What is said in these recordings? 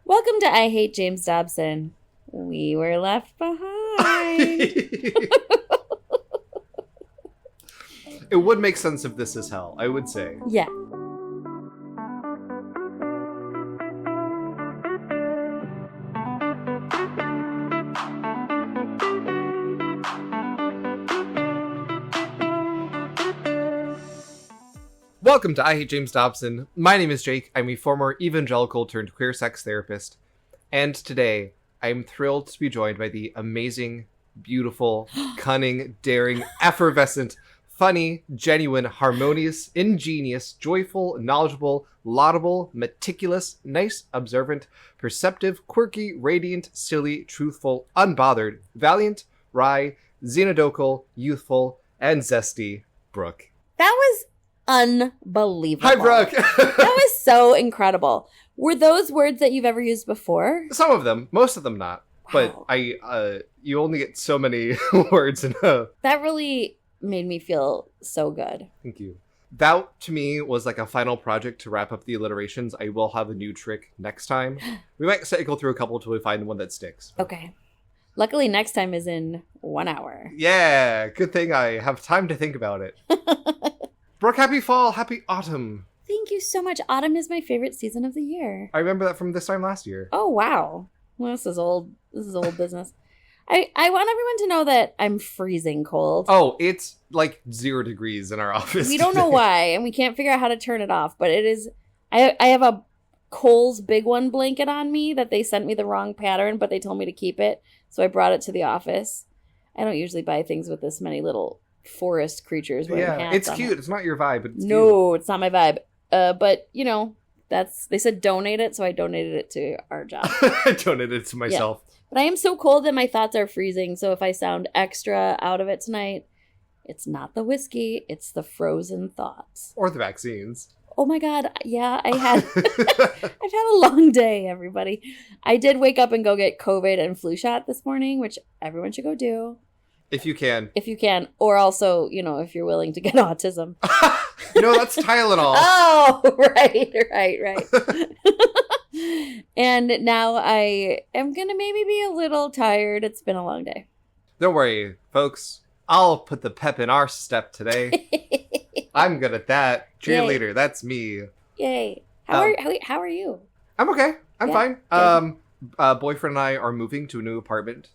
Welcome to I Hate James Dobson. We were left behind. It would make sense if this is hell, I would say. Yeah. Welcome to I Hate James Dobson. My name is Jake. I'm a former evangelical turned queer sex therapist. And today, I'm thrilled to be joined by the amazing, beautiful, cunning, daring, effervescent, funny, genuine, harmonious, ingenious, joyful, knowledgeable, laudable, meticulous, nice, observant, perceptive, quirky, radiant, silly, truthful, unbothered, valiant, wry, xenodocal, youthful, and zesty Brooke. That was unbelievable. Hi, Brooke. That was so incredible. Were those words that you've ever used before? Some of them, most of them not. Wow. But you only get so many words in a... That really made me feel so good. Thank you. That, to me, was like a final project to wrap up the alliterations. I will have a new trick next time. We might cycle through a couple until we find one that sticks. Okay. Luckily, next time is in 1 hour. Yeah, good thing I have time to think about it. Brooke, happy fall, happy autumn. Thank you so much. Autumn is my favorite season of the year. I remember that from this time last year. Oh, wow. Well, this is old business. I want everyone to know that I'm freezing cold. Oh, it's like 0 degrees in our office. We don't know why, and we can't figure out how to turn it off, but it is... I have a Kohl's Big One blanket on me that they sent me the wrong pattern, but they told me to keep it, so I brought it to the office. I don't usually buy things with this many little forest creatures wearing hats. Yeah, it's on cute. it. It's not your vibe, but it's No, it's not my vibe. But, you know, they said donate it, so I donated it to our job. I donated it to myself. Yeah. But I am so cold that my thoughts are freezing, so if I sound extra out of it tonight, it's not the whiskey, it's the frozen thoughts. Or the vaccines. Oh my God, yeah, I've had a long day, everybody. I did wake up and go get COVID and flu shot this morning, which everyone should go do. If you can. If you can. Or also, you know, if you're willing to get autism. No, that's Tylenol. Oh, right. And now I am going to maybe be a little tired. It's been a long day. Don't worry, folks. I'll put the pep in our step today. I'm good at that. Cheerleader, that's me. Yay. How are you? I'm okay. I'm Yeah, fine. Boyfriend and I are moving to a new apartment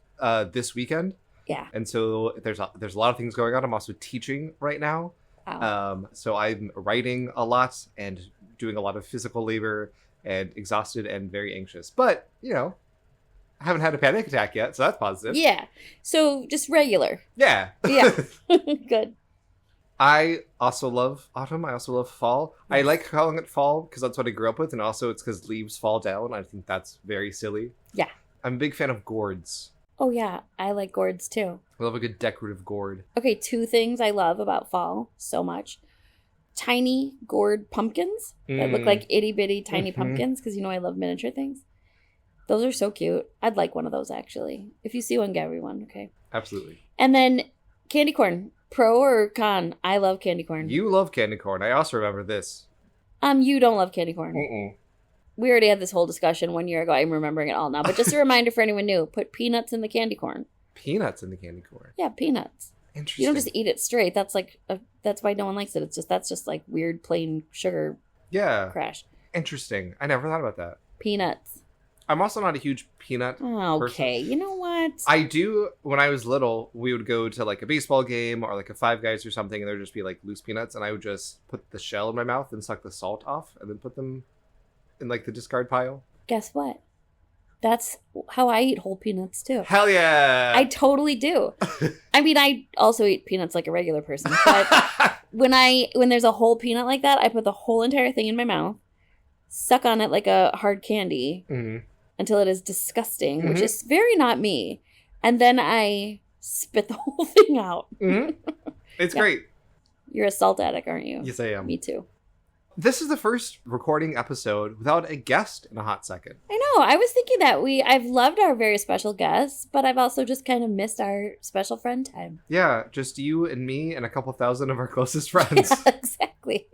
this weekend. Yeah. And so there's a lot of things going on. I'm also teaching right now. Wow. So I'm writing a lot and doing a lot of physical labor and exhausted and very anxious. But, you know, I haven't had a panic attack yet, so that's positive. Yeah. So just regular. Yeah. Yeah. Good. I also love autumn. I also love fall. Yes. I like calling it fall because that's what I grew up with. And also it's because leaves fall down. I think that's very silly. Yeah. I'm a big fan of gourds. Oh, yeah. I like gourds, too. I love a good decorative gourd. Okay, 2 things I love about fall so much. Tiny gourd pumpkins that look like itty-bitty tiny pumpkins because, you know, I love miniature things. Those are so cute. I'd like one of those, actually. If you see one, get me one, okay? Absolutely. And then candy corn. Pro or con? I love candy corn. You love candy corn. I also remember this. You don't love candy corn. Mm-mm. We already had this whole discussion 1 year ago. I'm remembering it all now. But just a reminder for anyone new, put peanuts in the candy corn. Peanuts in the candy corn. Yeah, peanuts. Interesting. You don't just eat it straight. That's that's why no one likes it. That's just like weird plain sugar crash. Interesting. I never thought about that. Peanuts. I'm also not a huge peanut person. Okay, you know what? I do, when I was little, we would go to like a baseball game or like a Five Guys or something, and there'd just be like loose peanuts, and I would just put the shell in my mouth and suck the salt off, and then put them in like the discard pile. Guess what? That's how I eat whole peanuts too. Hell yeah! I totally do. I mean, I also eat peanuts like a regular person, but when there's a whole peanut like that, I put the whole entire thing in my mouth, suck on it like a hard candy until it is disgusting, which is very not me, and then I spit the whole thing out. It's great. You're a salt addict, aren't you? Yes, I am. Me too. This is the first recording episode without a guest in a hot second. I know. I was thinking that I've loved our very special guests, but I've also just kind of missed our special friend time. Yeah, just you and me and a couple thousand of our closest friends. Yeah, exactly.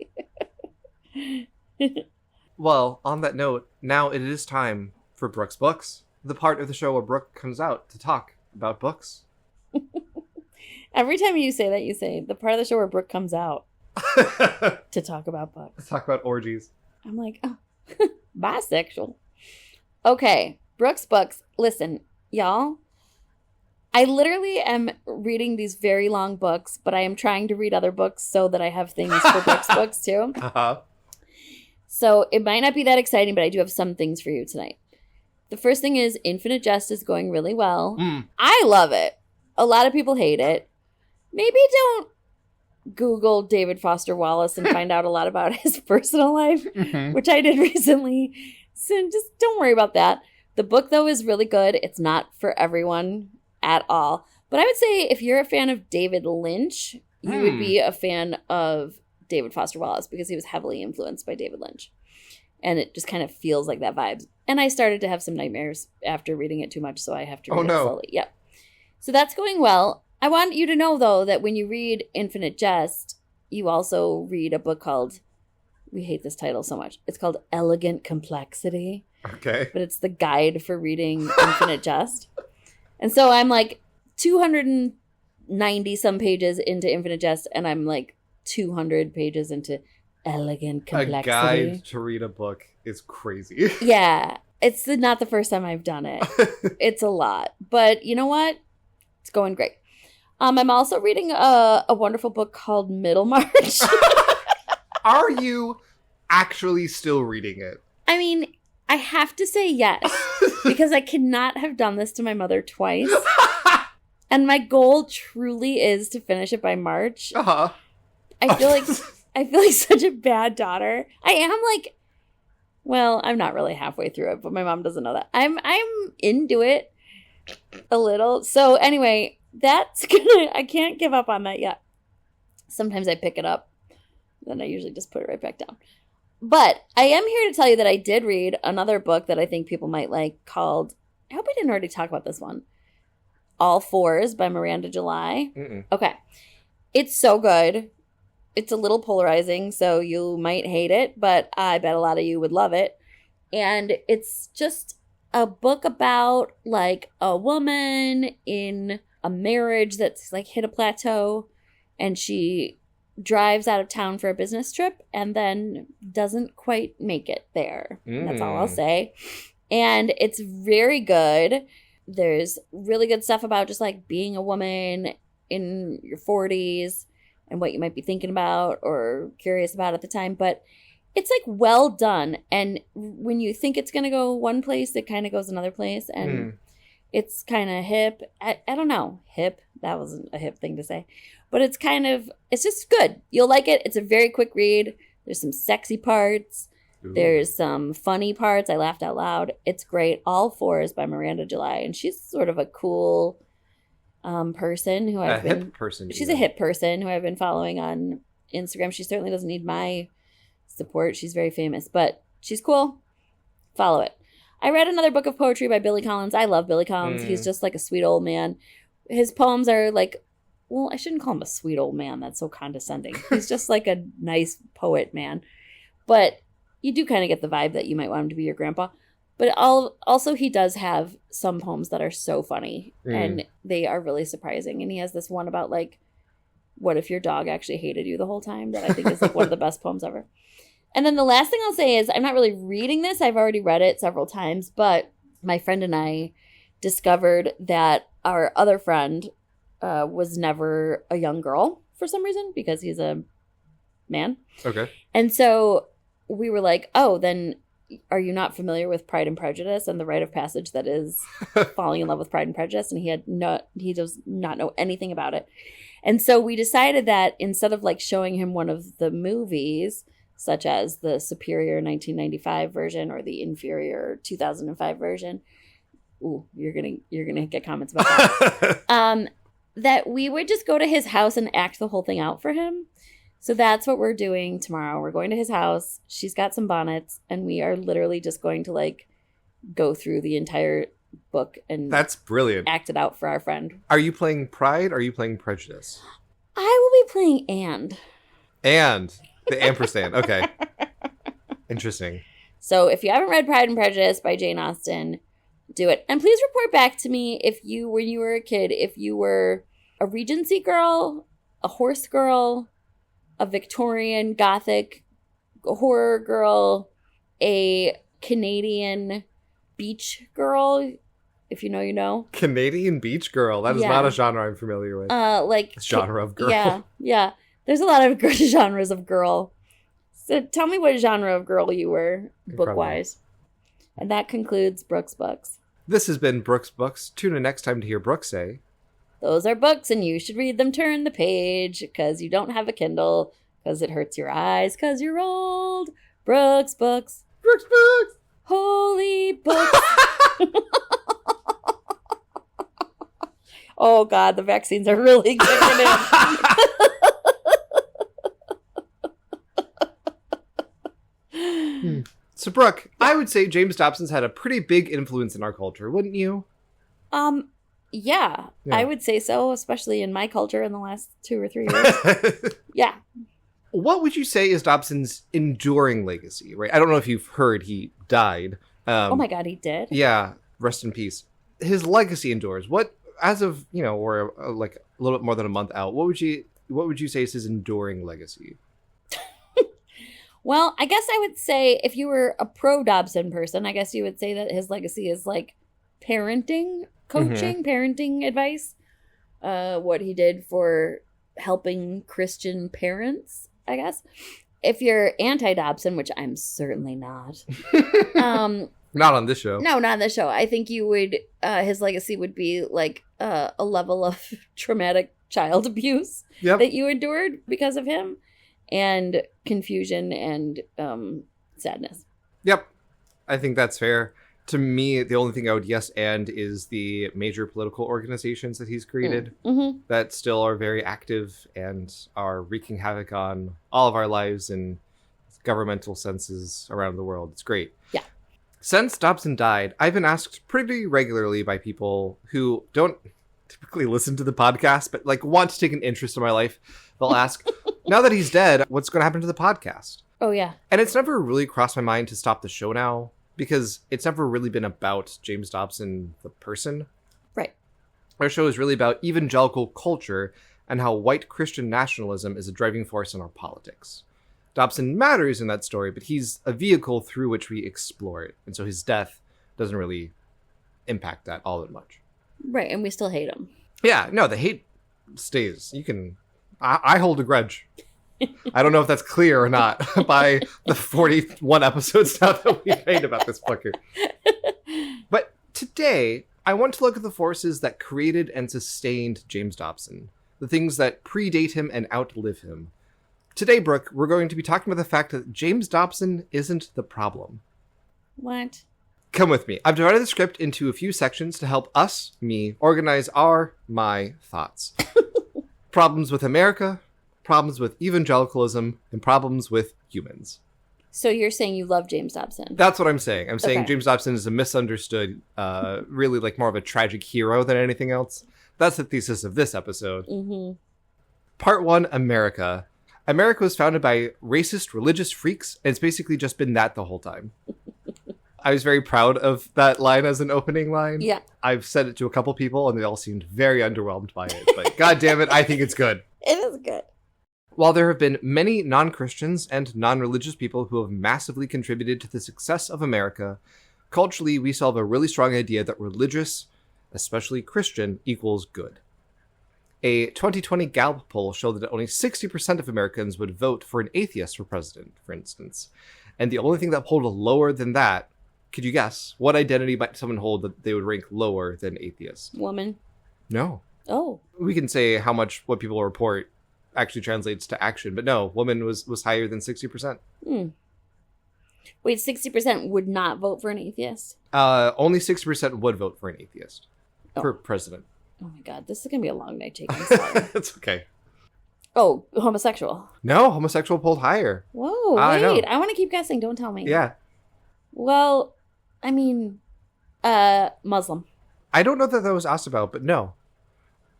Well, on that note, now it is time for Brooke's Books, the part of the show where Brooke comes out to talk about books. Every time you say that, you say the part of the show where Brooke comes out to talk about books. Talk about orgies. I'm like, oh, bisexual. Okay, Brooke's Books. Listen, y'all, I literally am reading these very long books, but I am trying to read other books so that I have things for Brooke's Books too. Uh-huh. So it might not be that exciting, but I do have some things for you tonight. The first thing is Infinite Jest is going really well. I love it. A lot of people hate it. Maybe don't Google David Foster Wallace and find out a lot about his personal life, which I did recently. So just don't worry about that. The book, though, is really good. It's not for everyone at all. But I would say if you're a fan of David Lynch, you would be a fan of David Foster Wallace because he was heavily influenced by David Lynch. And it just kind of feels like that vibe. And I started to have some nightmares after reading it too much, so I have to read it slowly. Yep. So that's going well. I want you to know, though, that when you read Infinite Jest, you also read a book called, we hate this title so much, it's called Elegant Complexity. Okay. But it's the guide for reading Infinite Jest. And so I'm like 290 some pages into Infinite Jest, and I'm like 200 pages into Elegant Complexity. A guide to read a book is crazy. Yeah. It's not the first time I've done it. It's a lot. But you know what? It's going great. I'm also reading a wonderful book called Middlemarch. Are you actually still reading it? I mean, I have to say yes, because I cannot have done this to my mother twice. And my goal truly is to finish it by March. Uh-huh. I feel like such a bad daughter. I am like, well, I'm not really halfway through it, but my mom doesn't know that. I'm into it a little. So anyway, I can't give up on that yet. Sometimes I pick it up, then I usually just put it right back down. But I am here to tell you that I did read another book that I think people might like called, I hope I didn't already talk about this one, All Fours by Miranda July. Okay. It's so good. It's a little polarizing, so you might hate it, but I bet a lot of you would love it. And it's just a book about like a woman in a marriage that's like hit a plateau, and she drives out of town for a business trip and then doesn't quite make it there. That's all I'll say. And it's very good. There's really good stuff about just like being a woman in your 40s and what you might be thinking about or curious about at the time. But it's like well done. And when you think it's going to go one place, it kind of goes another place. And it's kind of hip. I don't know. Hip. That wasn't a hip thing to say. But it's just good. You'll like it. It's a very quick read. There's some sexy parts. Ooh. There's some funny parts. I laughed out loud. It's great. All Fours by Miranda July. And she's sort of a cool person who I've been... She's a hip person who I've been following on Instagram. She certainly doesn't need my support. She's very famous. But she's cool. Follow it. I read another book of poetry by Billy Collins. I love Billy Collins. He's just like a sweet old man. His poems are like... Well, I shouldn't call him a sweet old man. That's so condescending. He's just like a nice poet man. But you do kind of get the vibe that you might want him to be your grandpa. But also he does have some poems that are so funny. And they are really surprising. And he has this one about like, what if your dog actually hated you the whole time? That I think is like one of the best poems ever. And then the last thing I'll say is I'm not really reading this. I've already read it several times. But my friend and I discovered that our other friend... was never a young girl for some reason because he's a man. Okay. And so we were like, oh, then are you not familiar with Pride and Prejudice and the rite of passage that is falling in love with Pride and Prejudice? And he does not know anything about it. And so we decided that instead of like showing him one of the movies, such as the superior 1995 version or the inferior 2005 version, ooh, you're gonna get comments about that. That we would just go to his house and act the whole thing out for him. So that's what we're doing tomorrow. We're going to his house. She's got some bonnets, and we are literally just going to like go through the entire book and that's brilliant. Act it out for our friend. Are you playing Pride or are you playing Prejudice? I will be playing and the ampersand. Okay. Interesting. So if you haven't read Pride and Prejudice by Jane Austen, do it. And please report back to me if you, when you were a kid, if you were a Regency girl, a horse girl, a Victorian Gothic horror girl, a Canadian beach girl. If you know, you know. Canadian beach girl. That is not a genre I'm familiar with. Like genre of girl. Yeah. There's a lot of genres of girl. So tell me what genre of girl you were, book-wise. And that concludes Brooke's Books. This has been Brooke's Books. Tune in next time to hear Brooke say, those are books and you should read them. Turn the page because you don't have a Kindle because it hurts your eyes because you're old. Brooke's Books. Brooke's Books. Holy books. Oh, God, the vaccines are really kicking in. So, Brooke, I would say James Dobson's had a pretty big influence in our culture, wouldn't you? Yeah, I would say so, especially in my culture in the last 2 or 3 years. Yeah. What would you say is Dobson's enduring legacy, right? I don't know if you've heard he died. Oh my God, he did? Yeah, rest in peace. His legacy endures. What, as of, we're like a little bit more than a month out, what would you say is his enduring legacy? Well, I guess I would say if you were a pro-Dobson person, I guess you would say that his legacy is like parenting, coaching, parenting advice. What he did for helping Christian parents, I guess. If you're anti-Dobson, which I'm certainly not. Not on this show. No, not on this show. I think you would, his legacy would be like a level of traumatic child abuse that you endured because of him. And confusion and sadness. Yep. I think that's fair. To me, the only thing I would yes and is the major political organizations that he's created that still are very active and are wreaking havoc on all of our lives and governmental senses around the world. It's great. Yeah. Since Dobson died, I've been asked pretty regularly by people who don't typically listen to the podcast, but like want to take an interest in my life. They'll ask, now that he's dead, what's going to happen to the podcast? Oh, yeah. And it's never really crossed my mind to stop the show now because it's never really been about James Dobson, the person. Right. Our show is really about evangelical culture and how white Christian nationalism is a driving force in our politics. Dobson matters in that story, but he's a vehicle through which we explore it. And so his death doesn't really impact that all that much. Right, and we still hate him. Yeah, no, the hate stays. You can... I hold a grudge. I don't know if that's clear or not by the 41 episodes now that we've made about this fucker. But today, I want to look at the forces that created and sustained James Dobson. The things that predate him and outlive him. Today, Brooke, we're going to be talking about the fact that James Dobson isn't the problem. What? Come with me. I've divided the script into a few sections to help me, organize my thoughts. Problems with America, problems with evangelicalism, and problems with humans. So you're saying you love James Dobson? That's what I'm saying. I'm saying James Dobson is a misunderstood, really like more of a tragic hero than anything else. That's the thesis of this episode. Mm-hmm. Part 1, America. America was founded by racist religious freaks, and it's basically just been that the whole time. I was very proud of that line as an opening line. Yeah. I've said it to a couple people, and they all seemed very underwhelmed by it. But God damn it, I think it's good. It is good. While there have been many non-Christians and non-religious people who have massively contributed to the success of America, culturally we still have a really strong idea that religious, especially Christian, equals good. A 2020 Gallup poll showed that only 60% of Americans would vote for an atheist for president, for instance. And the only thing that polled lower than that, could you guess? What identity might someone hold that they would rank lower than atheist? Woman. No. Oh. We can say how much what people report actually translates to action, but no, woman was higher than 60%. Wait, 60% would not vote for an atheist? Only 60% would vote for an atheist for president. Oh my God, this is going to be a long night taking. It's okay. Oh, homosexual. No, homosexual pulled higher. Whoa, wait, I want to keep guessing, don't tell me. Yeah. Well, I mean, Muslim. I don't know that was asked about, but no.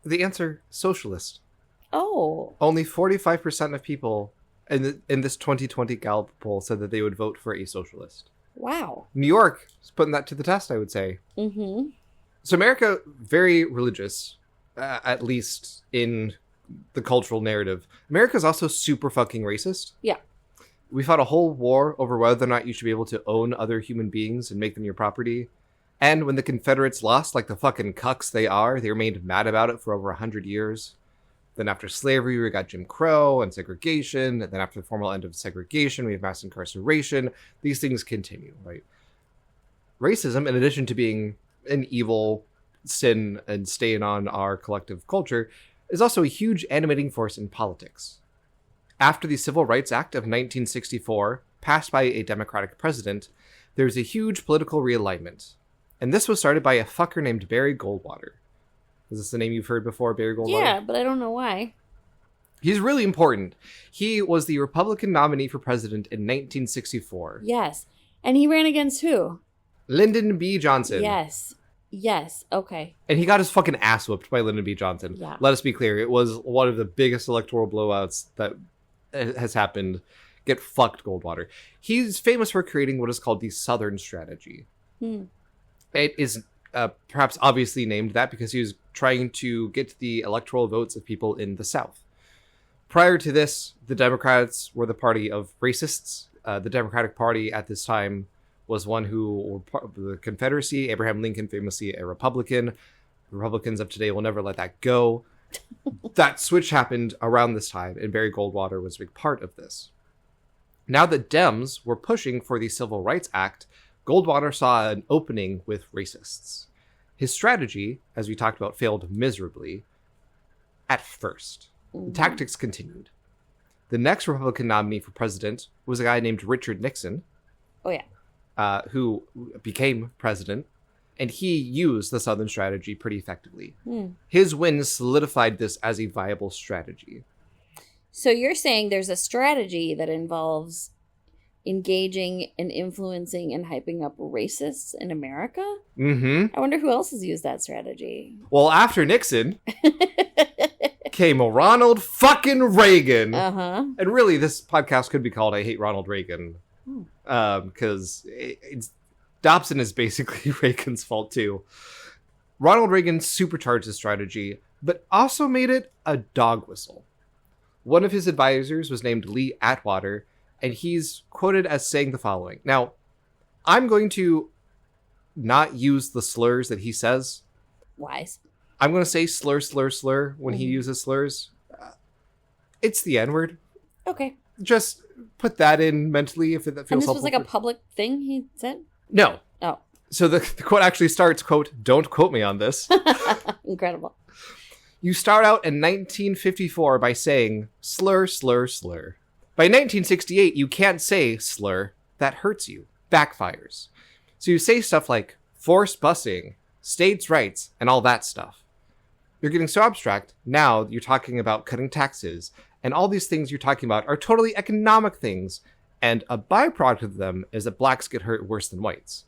The answer, socialist. Oh. Only 45% of people in this 2020 Gallup poll said that they would vote for a socialist. Wow. New York is putting that to the test, I would say. Mm-hmm. So America, very religious, at least in the cultural narrative. America's also super fucking racist. Yeah. We fought a whole war over whether or not you should be able to own other human beings and make them your property. And when the Confederates lost, like the fucking cucks they remained mad about it for over 100 years. Then after slavery, we got Jim Crow and segregation. And then after the formal end of segregation, we have mass incarceration. These things continue, right? Racism, in addition to being an evil sin and stain on our collective culture, is also a huge animating force in politics. After the Civil Rights Act of 1964, passed by a Democratic president, there was a huge political realignment. And this was started by a fucker named Barry Goldwater. Is this the name you've heard before, Barry Goldwater? Yeah, but I don't know why. He's really important. He was the Republican nominee for president in 1964. Yes. And he ran against who? Lyndon B. Johnson. Yes. Yes. Okay. And he got his fucking ass whooped by Lyndon B. Johnson. Yeah. Let us be clear. It was one of the biggest electoral blowouts that has happened. Get fucked, Goldwater. He's famous for creating what is called the Southern Strategy. It is perhaps obviously named that because he was trying to get the electoral votes of people in the South. Prior to this, the Democrats were the party of racists. The Democratic Party at this time was one who were part of the Confederacy. Abraham Lincoln, famously a Republican. Republicans of today will never let that go. That switch happened around this time, and Barry Goldwater was a big part of this. Now that Dems were pushing for the Civil Rights Act, Goldwater saw an opening with racists. His strategy, as we talked about, failed miserably at first. The tactics continued. The next Republican nominee for president was a guy named Richard Nixon. Oh, yeah. Who became president, and he used the Southern strategy pretty effectively. His win solidified this as a viable strategy. So you're saying there's a strategy that involves engaging and influencing and hyping up racists in America? Mm-hmm. I wonder who else has used that strategy. Well, after Nixon came Ronald fucking Reagan. Uh-huh. And really, this podcast could be called I Hate Ronald Reagan. Because Dobson is basically Reagan's fault too. Ronald Reagan supercharged his strategy, but also made it a dog whistle. One of his advisors was named Lee Atwater, and he's quoted as saying the following. Now, I'm going to not use the slurs that he says. Wise. I'm going to say slur, slur, slur when he uses slurs. It's the N-word. Okay. Just put that in mentally if that feels helpful. And this was like a public thing he said? No. Oh. So the quote actually starts, quote, "Don't quote me on this." Incredible. You start out in 1954 by saying slur, slur, slur. By 1968, you can't say slur. That hurts you. Backfires. So you say stuff like forced busing, states' rights, and all that stuff. You're getting so abstract. Now you're talking about cutting taxes, and all these things you're talking about are totally economic things, and a byproduct of them is that blacks get hurt worse than whites.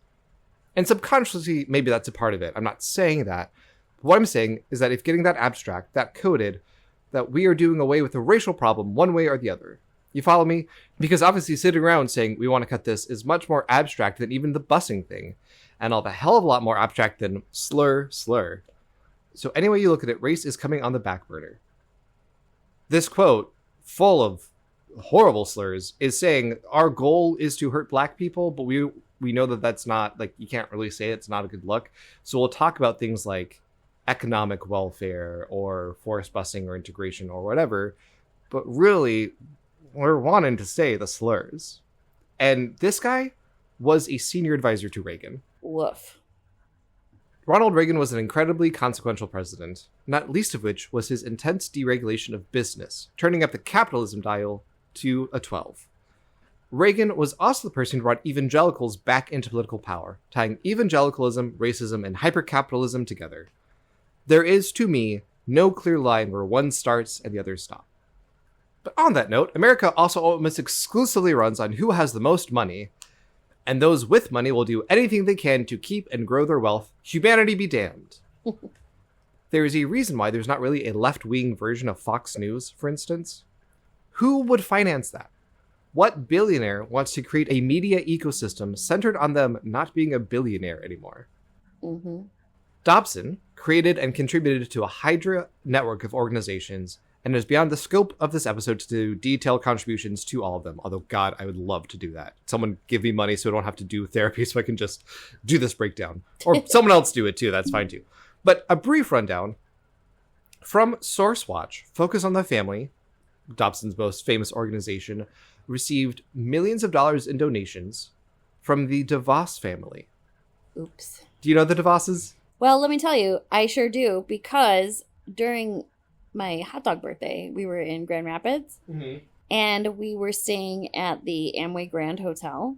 And subconsciously, maybe that's a part of it. I'm not saying that. What I'm saying is that if getting that abstract, that coded, that we are doing away with the racial problem one way or the other. You follow me? Because obviously sitting around saying we want to cut this is much more abstract than even the busing thing. And all the hell of a lot more abstract than slur, slur. So any way you look at it, race is coming on the back burner. This quote, full of horrible slurs, is saying our goal is to hurt black people, but we know that that's not, like, you can't really say it's not a good look. So we'll talk about things like economic welfare or forced busing or integration or whatever, but really we're wanting to say the slurs. And this guy was a senior advisor to Reagan. Woof. Ronald Reagan was an incredibly consequential president, not least of which was his intense deregulation of business, turning up the capitalism dial to a 12. Reagan was also the person who brought evangelicals back into political power, tying evangelicalism, racism, and hypercapitalism together. There is, to me, no clear line where one starts and the others stop. But on that note, America also almost exclusively runs on who has the most money, and those with money will do anything they can to keep and grow their wealth. Humanity be damned. There is a reason why there's not really a left-wing version of Fox News, for instance. Who would finance that? What billionaire wants to create a media ecosystem centered on them not being a billionaire anymore? Mm-hmm. Dobson created and contributed to a Hydra network of organizations, and it is beyond the scope of this episode to detail contributions to all of them. Although, God, I would love to do that. Someone give me money so I don't have to do therapy, so I can just do this breakdown. Or someone else do it too, that's fine too. But a brief rundown. From SourceWatch, Focus on the Family, Dobson's most famous organization, received millions of dollars in donations from the DeVos family. Oops. Do you know the DeVosses? Well, let me tell you, I sure do, because during my hot dog birthday, we were in Grand Rapids, and we were staying at the Amway Grand Hotel,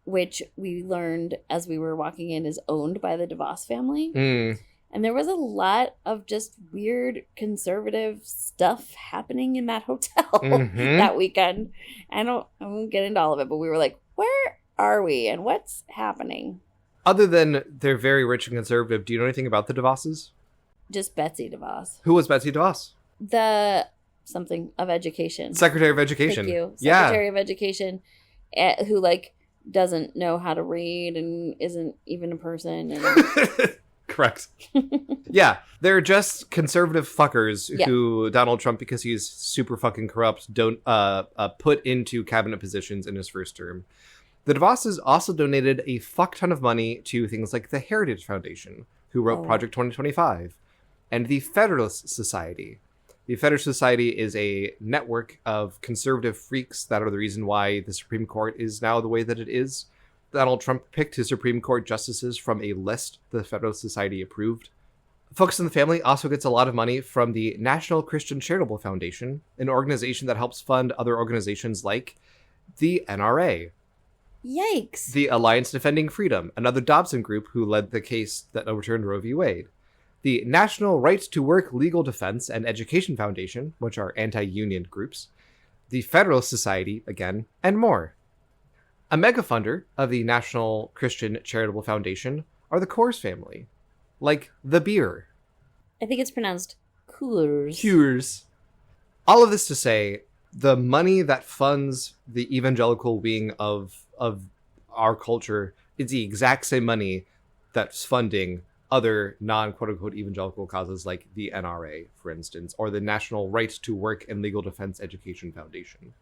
which we learned as we were walking in is owned by the DeVos family. And there was a lot of just weird conservative stuff happening in that hotel that weekend. I won't get into all of it, but we were like, where are we and what's happening? Other than they're very rich and conservative, do you know anything about the DeVosses? Just Betsy DeVos. Who was Betsy DeVos? The something of education. Secretary of Education. Thank you. Secretary of Education, who like doesn't know how to read and isn't even a person. And... Correct. Yeah, they're just conservative fuckers who Donald Trump, because he's super fucking corrupt, don't put into cabinet positions in his first term. The DeVosses also donated a fuck ton of money to things like the Heritage Foundation, who wrote Project 2025, and the Federalist Society. The Federalist Society is a network of conservative freaks that are the reason why the Supreme Court is now the way that it is. Donald Trump picked his Supreme Court justices from a list the Federalist Society approved. Focus on the Family also gets a lot of money from the National Christian Charitable Foundation, an organization that helps fund other organizations like the NRA. Yikes. The Alliance Defending Freedom, another Dobson group who led the case that overturned Roe v. Wade. The National Right to Work Legal Defense and Education Foundation, which are anti-union groups. The Federalist Society, again, and more. A mega funder of the National Christian Charitable Foundation are the Coors family, like the beer. I think it's pronounced Coors. Coors. All of this to say, the money that funds the evangelical wing of our culture is the exact same money that's funding other non-quote-unquote evangelical causes like the NRA, for instance, or the National Right to Work and Legal Defense Education Foundation.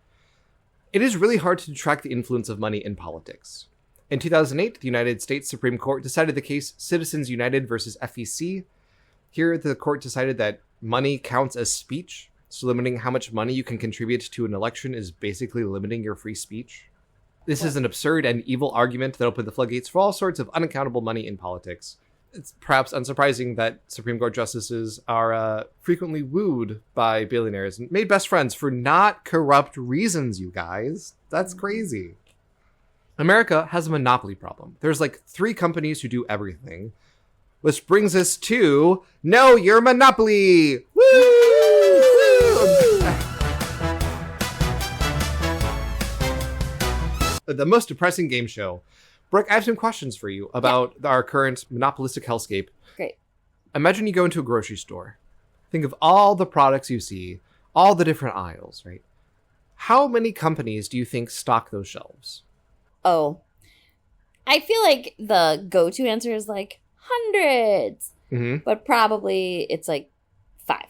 It is really hard to track the influence of money in politics. In 2008, the United States Supreme Court decided the case Citizens United versus FEC. Here, the court decided that money counts as speech, so limiting how much money you can contribute to an election is basically limiting your free speech. This is an absurd and evil argument that opened the floodgates for all sorts of unaccountable money in politics. It's perhaps unsurprising that Supreme Court justices are frequently wooed by billionaires and made best friends for not corrupt reasons, you guys. That's crazy. America has a monopoly problem. There's like 3 companies who do everything. Which brings us to Know Your Monopoly! Woo! The most depressing game show. Brooke, I have some questions for you about our current monopolistic hellscape. Great. Imagine you go into a grocery store. Think of all the products you see, all the different aisles, right? How many companies do you think stock those shelves? Oh. I feel like the go-to answer is like hundreds. But probably it's like 5.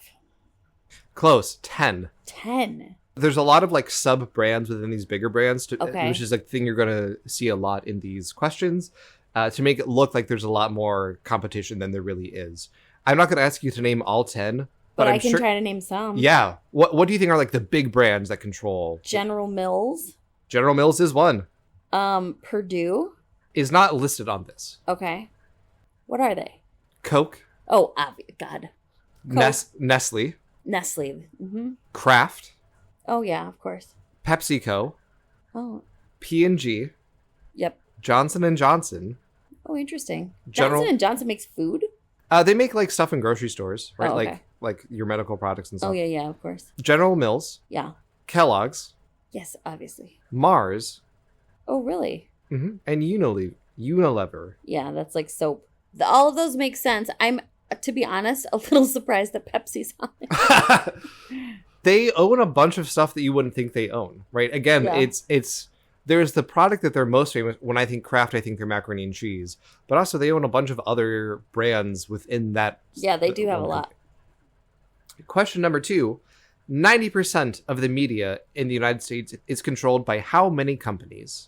Close. 10. 10. There's a lot of like sub-brands within these bigger brands, Okay. which is like the thing you're going to see a lot in these questions, to make it look like there's a lot more competition than there really is. I'm not going to ask you to name all 10, But I'm I can sure... try to name some. Yeah. What do you think are like the big brands that control? General Mills. General Mills is one. Purdue. Is not listed on this. Okay. What are they? Coke. Oh, God. Coke. Nestle. Nestle. Kraft. Oh, yeah, of course. PepsiCo. Oh. P&G. Yep. Johnson & Johnson. Oh, interesting. General... Johnson & Johnson makes food? They make like stuff in grocery stores, right? Oh, okay. Like your medical products and stuff. Oh, yeah, of course. General Mills. Yeah. Kellogg's. Yes, obviously. Mars. Oh, really? And Unilever. Yeah, that's like soap. All of those make sense. I'm, to be honest, a little surprised that Pepsi's on there. They own a bunch of stuff that you wouldn't think they own, right? Again, it's there's the product that they're most famous. When I think Kraft, I think they're macaroni and cheese. But also they own a bunch of other brands within that. Yeah, they do have a lot. Question number 2. 90% of the media in the United States is controlled by how many companies?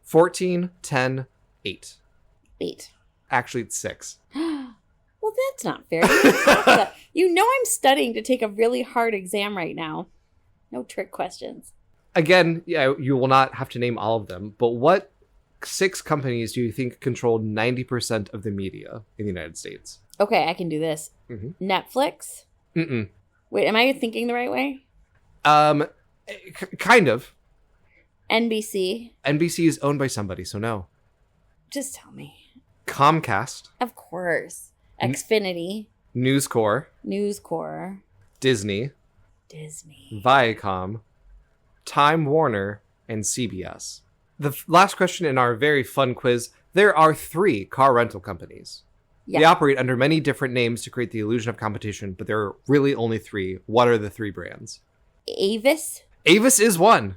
14, 10, 8. 8. Actually, it's 6. Well, that's not fair. You know I'm studying to take a really hard exam right now. No trick questions. Again, yeah, you will not have to name all of them, but what 6 companies do you think control 90% of the media in the United States? Okay, I can do this. Mm-hmm. Netflix? Mm-mm. Wait, am I thinking the right way? Kind of. NBC? NBC is owned by somebody, so no. Just tell me. Comcast. Of course. Xfinity. News Corp. News Corp. Disney. Viacom. Time Warner, and CBS. The last question in our very fun quiz. There are 3 car rental companies. Yeah. They operate under many different names to create the illusion of competition, but there are really only 3. What are the 3 brands? Avis? Avis is one.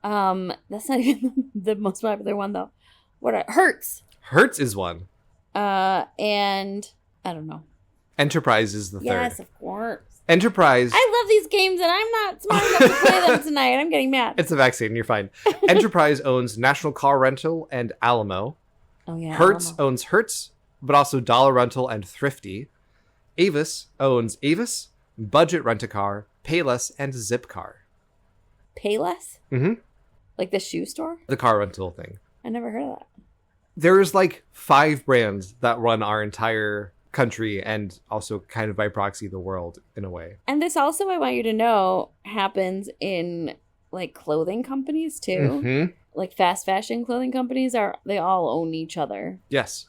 That's not even the most popular one, though. What are Hertz? Hertz is one. And I don't know. Enterprise is the third. Yes, of course. Enterprise. I love these games, and I'm not smart enough to play them tonight. I'm getting mad. It's a vaccine. You're fine. Enterprise owns National Car Rental and Alamo. Oh, yeah. Hertz Alamo owns Hertz, but also Dollar Rental and Thrifty. Avis owns Avis, Budget Rent-A-Car, Payless, and Zipcar. Payless? Mm-hmm. Like the shoe store? The car rental thing. I never heard of that. There's like 5 brands that run our entire country and also kind of by proxy the world in a way. And this also, I want you to know, happens in like clothing companies too. Mm-hmm. Like fast fashion clothing companies they all own each other. Yes,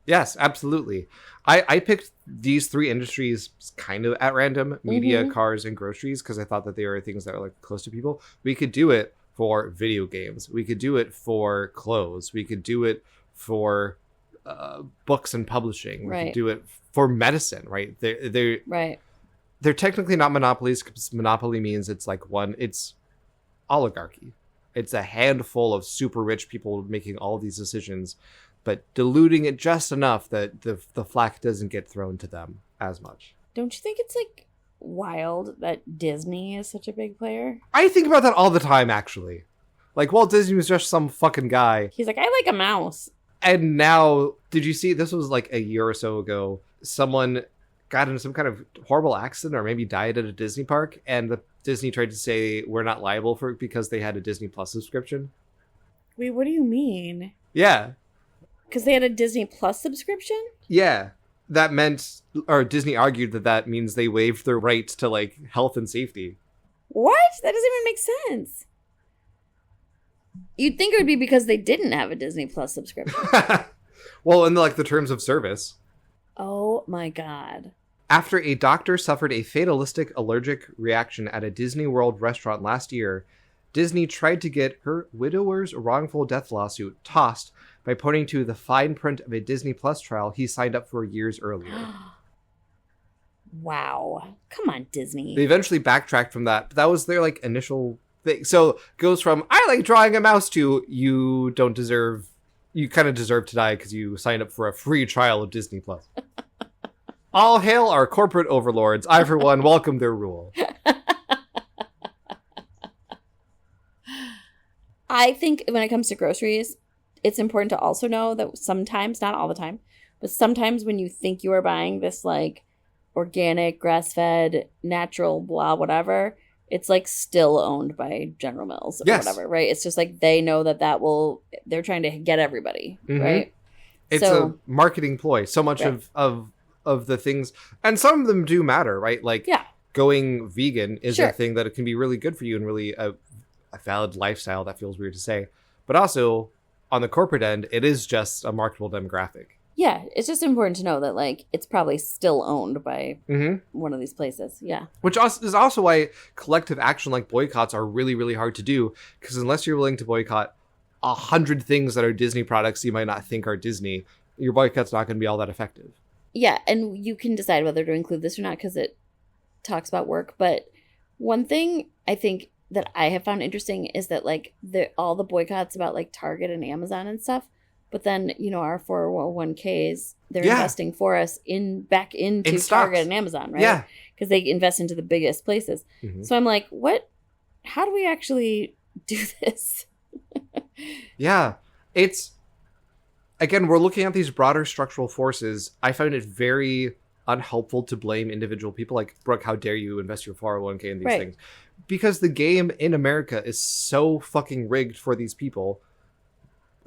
absolutely. I picked these 3 industries kind of at random: media, cars, and groceries, because I thought that they were things that are like close to people. We could do it for video games. We could do it for clothes. We could do it for books and publishing. We could do it for medicine, right? They're technically not monopolies, because monopoly means it's like it's oligarchy. It's a handful of super rich people making all these decisions, but diluting it just enough that the flack doesn't get thrown to them as much. Don't you think it's like wild that Disney is such a big player? I think about that all the time, actually. Like, Walt Disney was just some fucking guy. He's like, I like a mouse. And now, did you see, this was like a year or so ago, someone got in some kind of horrible accident or maybe died at a Disney park, and the Disney tried to say we're not liable for it because they had a Disney Plus subscription. Wait, what do you mean? Yeah. Because they had a Disney Plus subscription? Yeah. That meant, or Disney argued that means they waived their rights to like health and safety. What? That doesn't even make sense. You'd think it would be because they didn't have a Disney Plus subscription. Well, in the terms of service. Oh my God. After a doctor suffered a fatalistic allergic reaction at a Disney World restaurant last year, Disney tried to get her widower's wrongful death lawsuit tossed by pointing to the fine print of a Disney Plus trial he signed up for years earlier. Wow. Come on, Disney. They eventually backtracked from that, but that was their initial thing. So it goes from, I like drawing a mouse, to you kind of deserve to die because you signed up for a free trial of Disney Plus. All hail our corporate overlords. I, for one, welcome their rule. I think when it comes to groceries, it's important to also know that sometimes, not all the time, but sometimes when you think you are buying this organic, grass-fed, natural, blah, whatever, it's still owned by General Mills or whatever, right? It's just they know that they're trying to get everybody, right? It's a marketing ploy. So much of the things, and some of them do matter, right? Going vegan is a thing that it can be really good for you and really a valid lifestyle. That feels weird to say, but also on the corporate end, it is just a marketable demographic. Yeah, it's just important to know that it's probably still owned by one of these places. Yeah, which is also why collective action like boycotts are really, really hard to do, because unless you're willing to boycott 100 things that are Disney products you might not think are Disney, your boycott's not going to be all that effective. Yeah, and you can decide whether to include this or not because it talks about work, but One thing I think that I have found interesting is that like all the boycotts about like Target and Amazon and stuff, but then, you know, our 401ks, they're investing for us back into Target and Amazon, right? Yeah. Because they invest into the biggest places. Mm-hmm. So I'm like, how do we actually do this? Yeah. It's, again, we're looking at these broader structural forces. I find it very unhelpful to blame individual people like, Brooke, how dare you invest your 401k in these things? Because the game in America is so fucking rigged for these people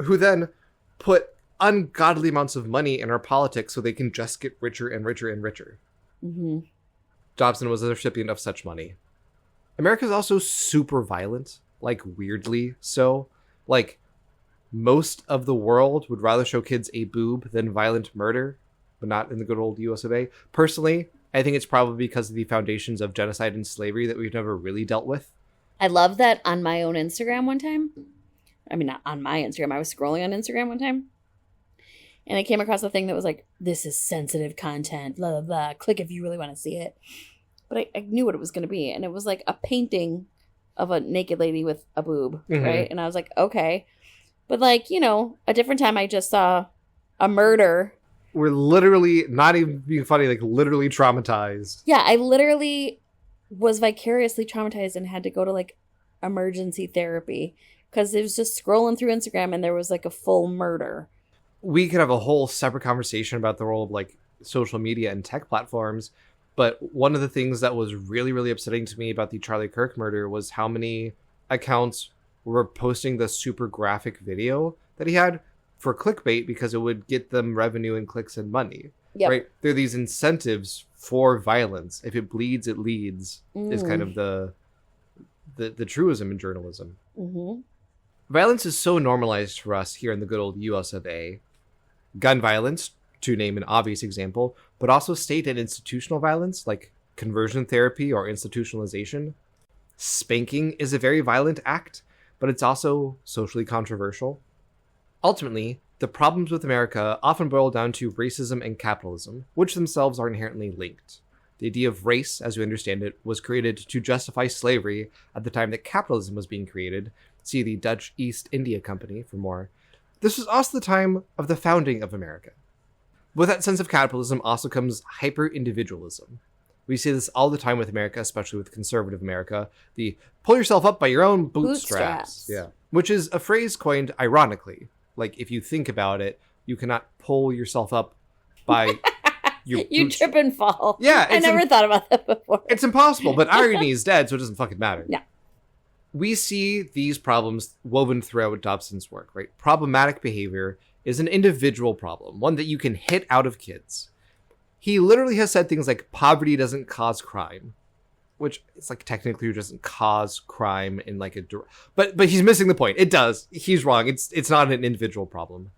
who then put ungodly amounts of money in our politics so they can just get richer and richer and richer. Mm-hmm. Dobson was a recipient of such money. America is also super violent, like weirdly so. Like, most of the world would rather show kids a boob than violent murder, but not in the good old US of A. Personally, I think it's probably because of the foundations of genocide and slavery that we've never really dealt with. I love that on my own Instagram one time. I mean, not on my Instagram. I was scrolling on Instagram one time. And I came across a thing that was like, this is sensitive content, blah, blah, blah. Click if you really want to see it. But I knew what it was going to be. And it was like a painting of a naked lady with a boob, right? And I was like, okay. But like, you know, a different time I just saw a murder. We're literally, not even being funny, like literally traumatized. Yeah, I literally was vicariously traumatized and had to go to like emergency therapy because it was just scrolling through Instagram and there was like a full murder. We could have a whole separate conversation about the role of like social media and tech platforms. But one of the things that was really, really upsetting to me about the Charlie Kirk murder was how many accounts were posting the super graphic video that he had for clickbait because it would get them revenue and clicks and money. Yep. Right? There are these incentives for violence. If it bleeds, it leads is kind of the truism in journalism. Mm-hmm. Violence is so normalized for us here in the good old US of A. Gun violence, to name an obvious example, but also state and institutional violence like conversion therapy or institutionalization. Spanking is a very violent act, but it's also socially controversial. Ultimately, the problems with America often boil down to racism and capitalism, which themselves are inherently linked. The idea of race, as we understand it, was created to justify slavery at the time that capitalism was being created. See the Dutch East India Company for more. This was also the time of the founding of America. With that sense of capitalism also comes hyper-individualism. We see this all the time with America, especially with conservative America. The pull yourself up by your own bootstraps. Yeah. Which is a phrase coined ironically. Like, if you think about it, you cannot pull yourself up by your You trip and fall. Yeah. I never thought about that before. It's impossible, but irony is dead, so it doesn't fucking matter. Yeah. We see these problems woven throughout Dobson's work, right? Problematic behavior is an individual problem, one that you can hit out of kids. He literally has said things like poverty doesn't cause crime, which it's like technically doesn't cause crime in like a but he's missing the point. It does. He's wrong. It's not an individual problem.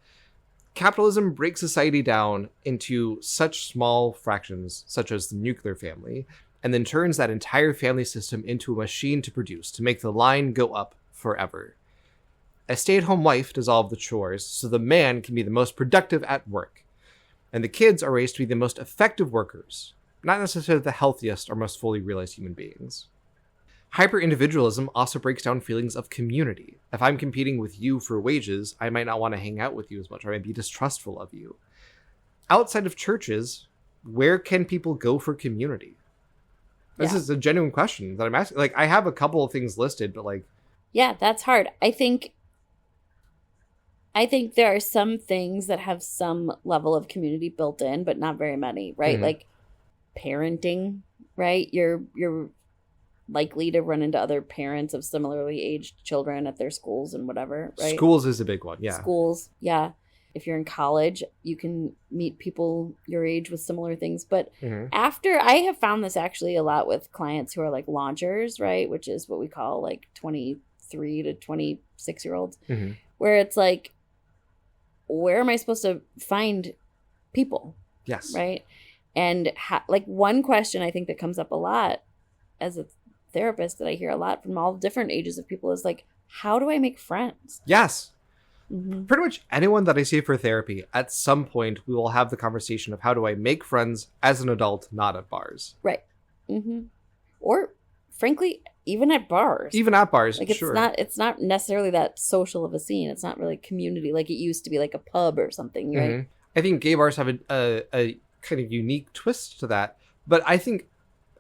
Capitalism breaks society down into such small fractions, such as the nuclear family, and then turns that entire family system into a machine to produce, to make the line go up forever. A stay-at-home wife does all of the chores, so the man can be the most productive at work. And the kids are raised to be the most effective workers, not necessarily the healthiest or most fully realized human beings. Hyper-individualism also breaks down feelings of community. If I'm competing with you for wages, I might not want to hang out with you as much, or I might be distrustful of you. Outside of churches, where can people go for community? This is a genuine question that I'm asking. Like, I have a couple of things listed, but like... Yeah, that's hard. I think there are some things that have some level of community built in, but not very many, right? Mm-hmm. Like parenting, right? You're likely to run into other parents of similarly aged children at their schools and whatever, right? Schools is a big one, yeah. Schools, yeah. If you're in college, you can meet people your age with similar things. But after, I have found this actually a lot with clients who are like launchers, right? Which is what we call like 23 to 26-year-olds, where it's like, where am I supposed to find people? Yes. Right? And like one question I think that comes up a lot as a therapist that I hear a lot from all different ages of people is like, how do I make friends? Yes. Pretty much anyone that I see for therapy, at some point we will have the conversation of how do I make friends as an adult, not at bars. Right. Or frankly, even at bars. Even at bars, like, sure. It's not necessarily that social of a scene. It's not really community like it used to be, like a pub or something, right? Mm-hmm. I think gay bars have a kind of unique twist to that. But I think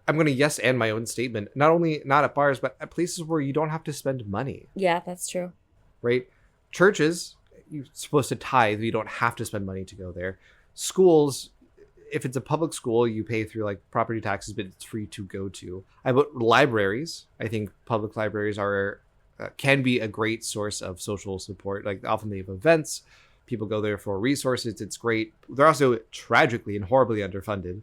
I'm going to yes and my own statement. Not at bars, but at places where you don't have to spend money. Yeah, that's true. Right? Churches, you're supposed to tithe. You don't have to spend money to go there. Schools, if it's a public school, you pay through like property taxes, but it's free to go to. Libraries. I think public libraries can be a great source of social support. Like often they have events. People go there for resources. It's great. They're also tragically and horribly underfunded.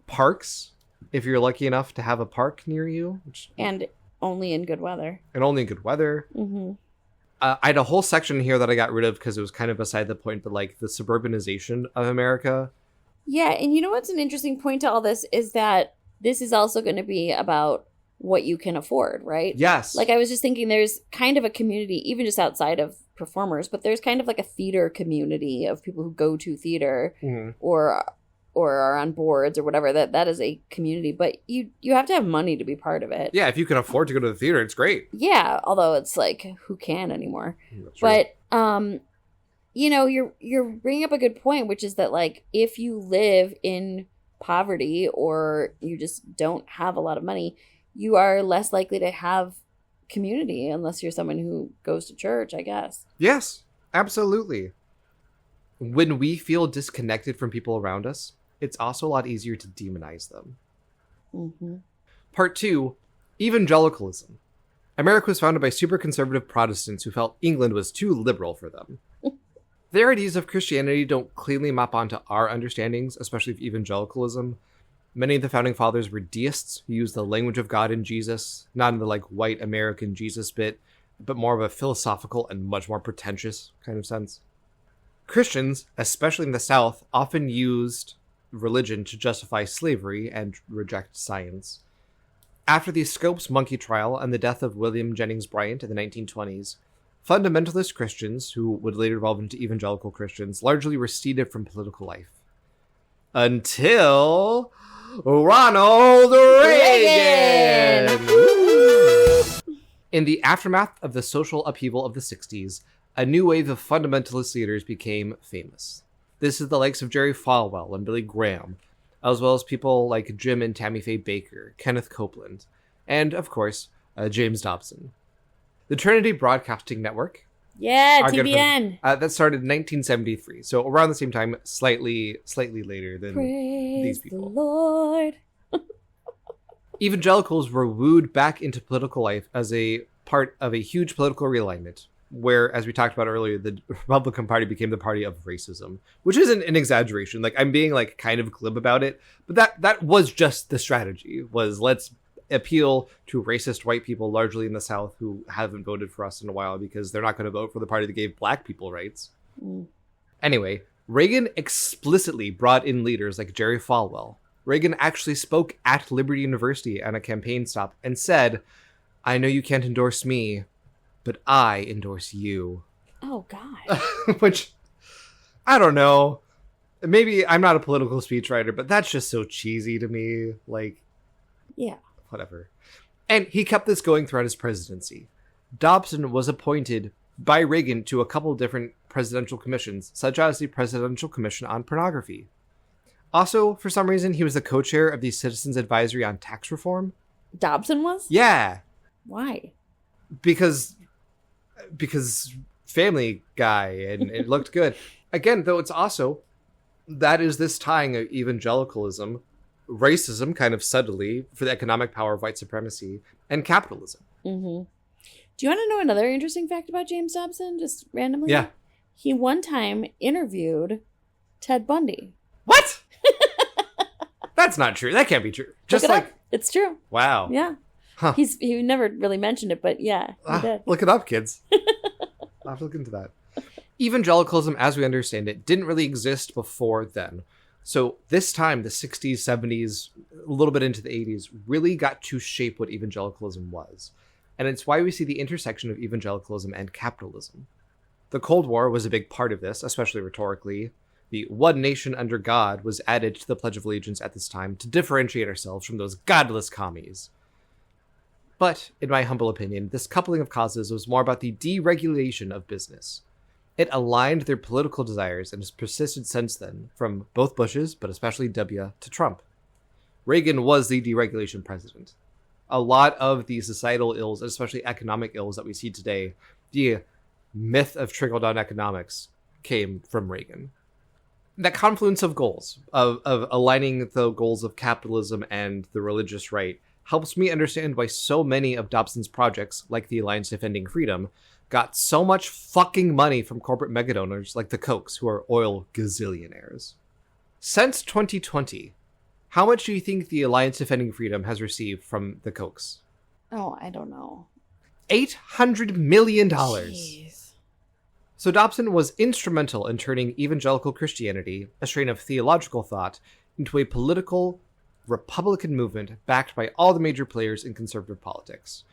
Parks, if you're lucky enough to have a park near you. And only in good weather. Mm-hmm. I had a whole section here that I got rid of because it was kind of beside the point, but like the suburbanization of America. Yeah, and you know what's an interesting point to all this is that this is also going to be about what you can afford, right? Yes. Like I was just thinking there's kind of a community, even just outside of performers, but there's kind of like a theater community of people who go to theater or are on boards or whatever. That is a community, but you have to have money to be part of it. Yeah, if you can afford to go to the theater, it's great. Yeah, although it's like who can anymore. But you're bringing up a good point, which is that like if you live in poverty or you just don't have a lot of money, you are less likely to have community unless you're someone who goes to church, I guess. Yes, absolutely. When we feel disconnected from people around us, it's also a lot easier to demonize them. Mm-hmm. Part 2, evangelicalism. America was founded by super conservative Protestants who felt England was too liberal for them. Their ideas of Christianity don't cleanly map onto our understandings, especially of evangelicalism. Many of the founding fathers were deists who used the language of God and Jesus, not in the like white American Jesus bit, but more of a philosophical and much more pretentious kind of sense. Christians, especially in the South, often used religion to justify slavery and reject science. After the Scopes monkey trial and the death of William Jennings Bryan in the 1920s, fundamentalist Christians, who would later evolve into evangelical Christians, largely receded from political life. Until Ronald Reagan! In the aftermath of the social upheaval of the 60s, a new wave of fundamentalist leaders became famous. This is the likes of Jerry Falwell and Billy Graham, as well as people like Jim and Tammy Faye Baker, Kenneth Copeland, and, of course, James Dobson. The Trinity Broadcasting Network. Yeah, TBN. That started in 1973, so around the same time, slightly later than these people. Praise the Lord. Evangelicals were wooed back into political life as a part of a huge political realignment, where, as we talked about earlier, the Republican Party became the party of racism, which isn't an exaggeration. Like, I'm being like kind of glib about it, but that was just the strategy, was let's appeal to racist white people, largely in the South, who haven't voted for us in a while because they're not going to vote for the party that gave black people rights. Anyway, Reagan explicitly brought in leaders like Jerry Falwell. Reagan actually spoke at Liberty University on a campaign stop and said, "I know you can't endorse me, but I endorse you." Oh, God. Which, I don't know. Maybe I'm not a political speechwriter, but that's just so cheesy to me. Like, yeah. Whatever. And he kept this going throughout his presidency. Dobson was appointed by Reagan to a couple different presidential commissions, such as the Presidential Commission on Pornography. Also, for some reason, he was the co-chair of the Citizens Advisory on Tax Reform. Dobson was? Yeah. Why? Because Family Guy, and it looked good. Again, though, it's also, that is this tying of evangelicalism, racism, kind of subtly, for the economic power of white supremacy, and capitalism. Mm-hmm. Do you want to know another interesting fact about James Dobson, just randomly? Yeah. He one time interviewed Ted Bundy. What? That's not true. That can't be true. Just Look it like... up. It's true. Wow. Yeah. Huh. He never really mentioned it, but yeah, he did. Look it up, kids. I'll have to look into that. Evangelicalism, as we understand it, didn't really exist before then. So this time, the 60s, 70s, a little bit into the 80s, really got to shape what evangelicalism was. And it's why we see the intersection of evangelicalism and capitalism. The Cold War was a big part of this, especially rhetorically. The one nation under God was added to the Pledge of Allegiance at this time to differentiate ourselves from those godless commies. But, in my humble opinion, this coupling of causes was more about the deregulation of business. It aligned their political desires and has persisted since then, from both Bushes, but especially W, to Trump. Reagan was the deregulation president. A lot of the societal ills, and especially economic ills that we see today, the myth of trickle-down economics, came from Reagan. That confluence of goals, of aligning the goals of capitalism and the religious right, helps me understand why so many of Dobson's projects, like the Alliance Defending Freedom, got so much fucking money from corporate megadonors like the Kochs, who are oil gazillionaires. Since 2020, how much do you think the Alliance Defending Freedom has received from the Kochs? Oh, I don't know. $800 million. Jeez. So Dobson was instrumental in turning evangelical Christianity, a strain of theological thought, into a political Republican movement backed by all the major players in conservative politics.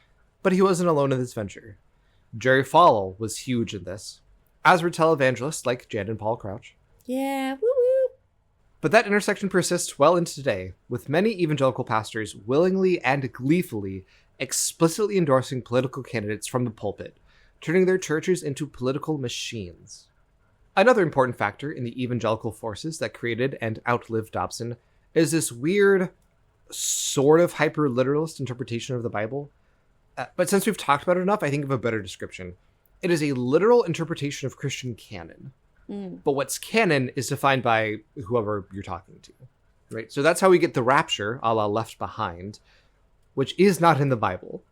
But he wasn't alone in this venture. Jerry Falwell was huge in this, as were televangelists like Jan and Paul Crouch. Yeah, woo-woo. But that intersection persists well into today, with many evangelical pastors willingly and gleefully explicitly endorsing political candidates from the pulpit, turning their churches into political machines. Another important factor in the evangelical forces that created and outlived Dobson is this weird, sort of hyper-literalist interpretation of the Bible. But since we've talked about it enough, I think of a better description. It is a literal interpretation of Christian canon. But what's canon is defined by whoever you're talking to, right? So that's how we get the rapture, a la Left Behind, which is not in the Bible.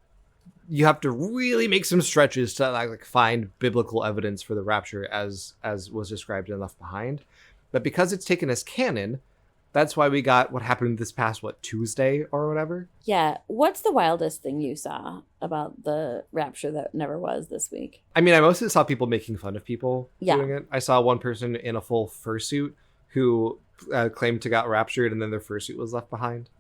You have to really make some stretches to like find biblical evidence for the rapture as was described in Left Behind. But because it's taken as canon, that's why we got what happened this past, Tuesday or whatever? Yeah. What's the wildest thing you saw about the rapture that never was this week? I mean, I mostly saw people making fun of people doing it. I saw one person in a full fursuit who claimed to got raptured and then their fursuit was left behind.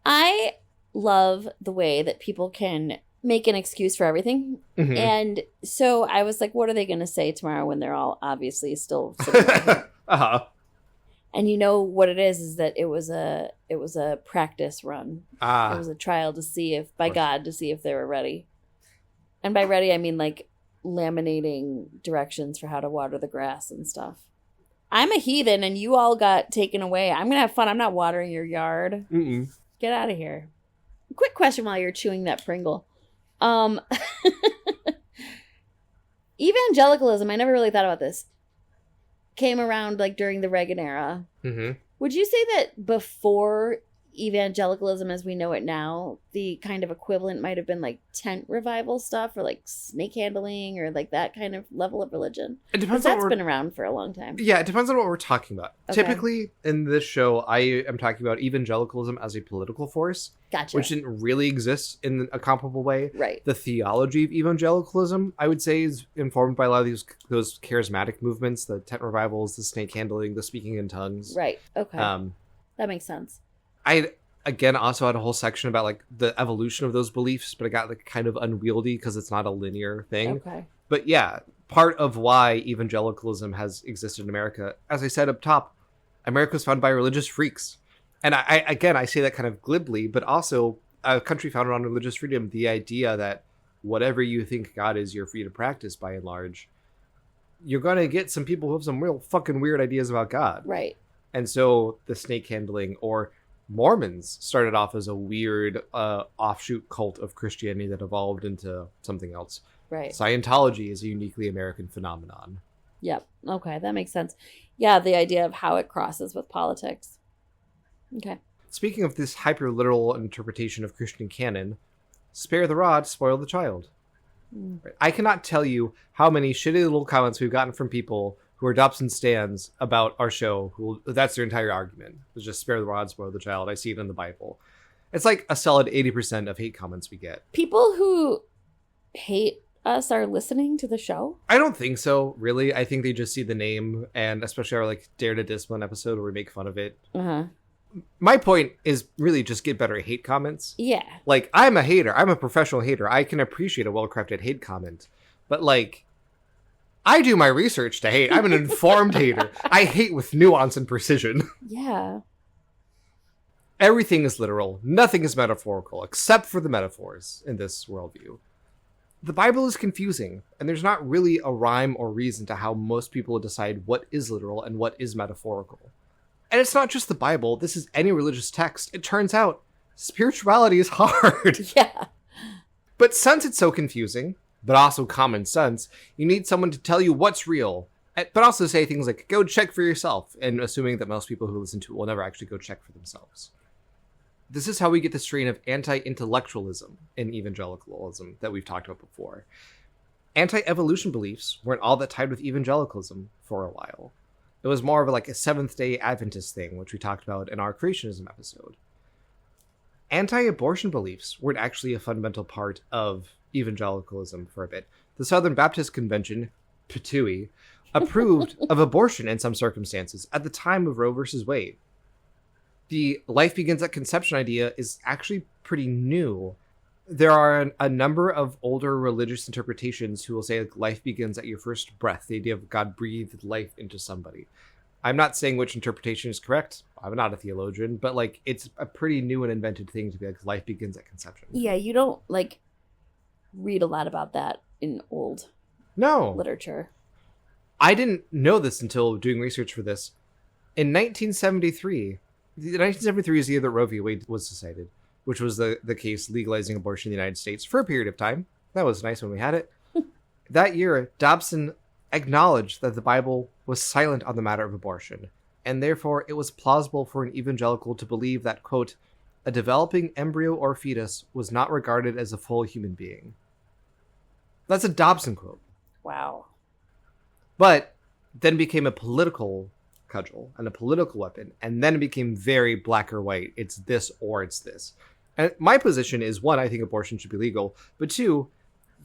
I love the way that people can make an excuse for everything. Mm-hmm. And so I was like, what are they going to say tomorrow when they're all obviously still sitting there? Uh-huh. And you know what it is that it was a practice run. It was a trial to see if they were ready. And by ready, I mean like laminating directions for how to water the grass and stuff. I'm a heathen and you all got taken away. I'm going to have fun. I'm not watering your yard. Mm-mm. Get out of here. Quick question while you're chewing that Pringle. Evangelicalism, I never really thought about this, came around like during the Reagan era. Mm-hmm. Would you say that before evangelicalism as we know it now, the kind of equivalent might have been like tent revival stuff or like snake handling or like that kind of level of religion? It depends. That's been around for a long time. Yeah, it depends on what we're talking about. Okay. Typically in this show, I am talking about evangelicalism as a political force. Gotcha. Which didn't really exist in a comparable way. Right. The theology of evangelicalism, I would say, is informed by a lot of those charismatic movements, the tent revivals, the snake handling, the speaking in tongues. Right. Okay. That makes sense. I, again, also had a whole section about like the evolution of those beliefs, but it got like kind of unwieldy because it's not a linear thing. Okay. But yeah, part of why evangelicalism has existed in America, as I said up top, America was founded by religious freaks. And I say that kind of glibly, but also a country founded on religious freedom, the idea that whatever you think God is, you're free to practice by and large. You're going to get some people who have some real fucking weird ideas about God. Right. And so the snake handling or Mormons started off as a weird offshoot cult of Christianity that evolved into something else. Right. Scientology is a uniquely American phenomenon. Yep. Okay, that makes sense. Yeah, the idea of how it crosses with politics. Okay. Speaking of this hyper-literal interpretation of Christian canon, spare the rod, spoil the child. I cannot tell you how many shitty little comments we've gotten from people who are Dobson stans about our show. That's their entire argument. It's just spare the rod, spoil the child. I see it in the Bible. It's like a solid 80% of hate comments we get. People who hate us are listening to the show? I don't think so, really. I think they just see the name, and especially our like Dare to Discipline episode where we make fun of it. Uh-huh. My point is really just get better hate comments. Yeah. Like, I'm a hater. I'm a professional hater. I can appreciate a well-crafted hate comment. But, like, I do my research to hate. I'm an informed hater. I hate with nuance and precision. Yeah. Everything is literal. Nothing is metaphorical, except for the metaphors in this worldview. The Bible is confusing, and there's not really a rhyme or reason to how most people decide what is literal and what is metaphorical. And it's not just the Bible. This is any religious text. It turns out spirituality is hard. Yeah. But since it's so confusing, but also common sense, you need someone to tell you what's real, but also say things like, go check for yourself, and assuming that most people who listen to it will never actually go check for themselves. This is how we get the strain of anti-intellectualism in evangelicalism that we've talked about before. Anti-evolution beliefs weren't all that tied with evangelicalism for a while. It was more of like a Seventh-day Adventist thing, which we talked about in our creationism episode. Anti-abortion beliefs weren't actually a fundamental part of evangelicalism for a bit. The Southern Baptist Convention, PTUI, approved of abortion in some circumstances at the time of Roe versus Wade. The life begins at conception idea is actually pretty new. There are a number of older religious interpretations who will say like, life begins at your first breath, the idea of God breathed life into somebody. I'm not saying which interpretation is correct. I'm not a theologian, but like it's a pretty new and invented thing to be like life begins at conception. Yeah, you don't like read a lot about that in old literature. I didn't know this until doing research for this. In 1973, 1973 is the year that Roe v. Wade was decided, which was the case legalizing abortion in the United States for a period of time. That was nice when we had it. That year, Dobson acknowledged that the Bible was silent on the matter of abortion, and therefore it was plausible for an evangelical to believe that, quote, a developing embryo or fetus was not regarded as a full human being. That's a Dobson quote. Wow. But then became a political cudgel and a political weapon, and then it became very black or white. It's this or it's this. And my position is, one, I think abortion should be legal, but two,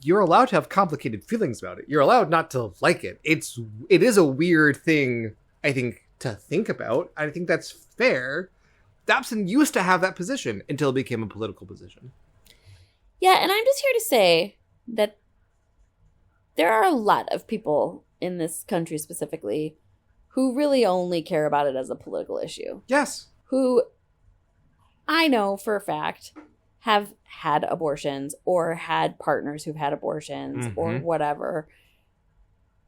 you're allowed to have complicated feelings about it. You're allowed not to like it. It is a weird thing, I think, to think about. I think that's fair. Dobson used to have that position until it became a political position. Yeah, and I'm just here to say that there are a lot of people in this country specifically who really only care about it as a political issue. Yes. Who I know for a fact have had abortions or had partners who've had abortions or whatever.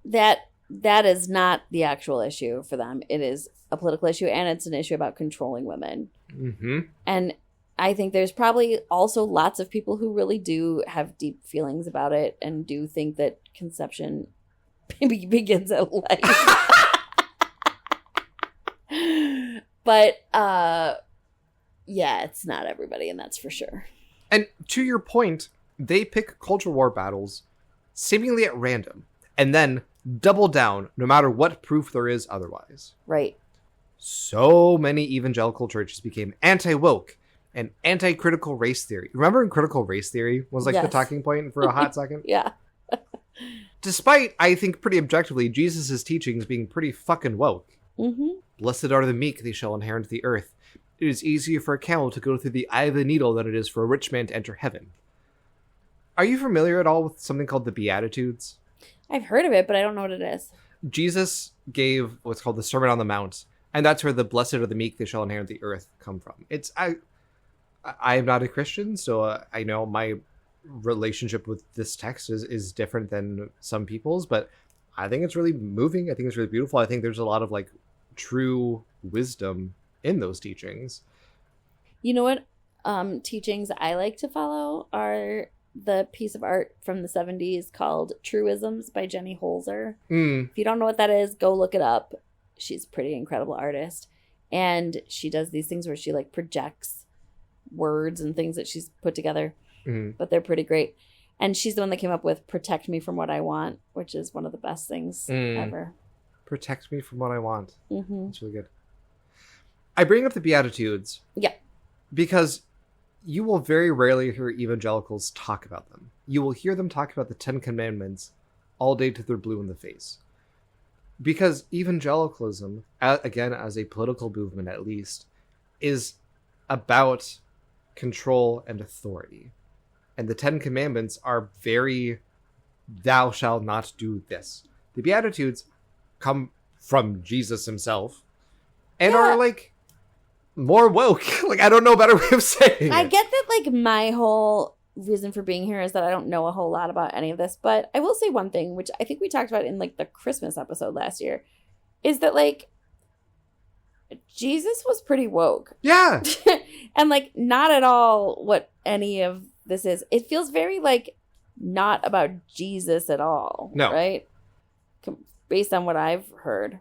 That is not the actual issue for them. It is a political issue, and it's an issue about controlling women. Mm-hmm. And I think there's probably also lots of people who really do have deep feelings about it and do think that conception begins at life. But, yeah, it's not everybody, and that's for sure. And to your point, they pick culture war battles seemingly at random, and then double down no matter what proof there is otherwise. Right. So many evangelical churches became anti-woke and anti-critical race theory. Remember when critical race theory was like the talking point for a hot second? Yeah. Despite, I think pretty objectively, Jesus' teachings being pretty fucking woke. Mm-hmm. Blessed are the meek, they shall inherit the earth. It is easier for a camel to go through the eye of the needle than it is for a rich man to enter heaven. Are you familiar at all with something called the Beatitudes? I've heard of it, but I don't know what it is. Jesus gave what's called the Sermon on the Mount, and that's where the blessed are the meek, they shall inherit the earth come from. I am not a Christian, so I know my relationship with this text is different than some people's, but I think it's really moving. I think it's really beautiful. I think there's a lot of like true wisdom in those teachings. You know what teachings I like to follow are the piece of art from the 70s called Truisms by Jenny Holzer. If you don't know what that is, go look it up. She's a pretty incredible artist. And she does these things where she like projects words and things that she's put together. But they're pretty great. And she's the one that came up with Protect Me From What I Want, which is one of the best things ever. Protect me from what I want. That's really good. I bring up the Beatitudes. Yeah. Because you will very rarely hear evangelicals talk about them. You will hear them talk about the 10 Commandments all day till they're blue in the face. Because evangelicalism, again, as a political movement at least, is about control and authority. And the 10 Commandments are very, thou shalt not do this. The Beatitudes come from Jesus himself and are like more woke. Like, I don't know a better way of saying it. I get that, like, my whole reason for being here is that I don't know a whole lot about any of this, but I will say one thing, which I think we talked about in, like, the Christmas episode last year, is that, like, Jesus was pretty woke. Yeah. And, like, not at all what any of this is. It feels very, like, not about Jesus at all. No. Right? Based on what I've heard.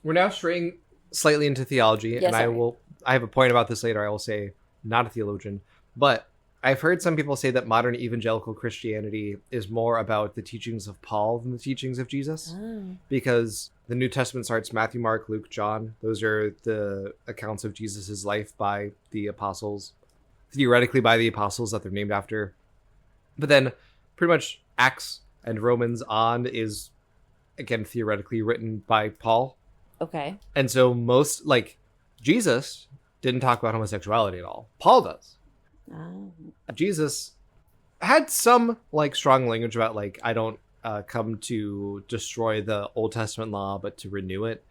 We're now straying slightly into theology, Yes, and sorry. I have a point about this later. I will say, not a theologian, but I've heard some people say that modern evangelical Christianity is more about the teachings of Paul than the teachings of Jesus, because the New Testament starts Matthew, Mark, Luke, John. Those are the accounts of Jesus's life by the apostles, theoretically by the apostles that they're named after. But then pretty much Acts and Romans on is, again, theoretically written by Paul. Okay. And so most, like, Jesus didn't talk about homosexuality at all. Paul does. Oh. Jesus had some, like, strong language about, like, I don't come to destroy the Old Testament law, but to renew it.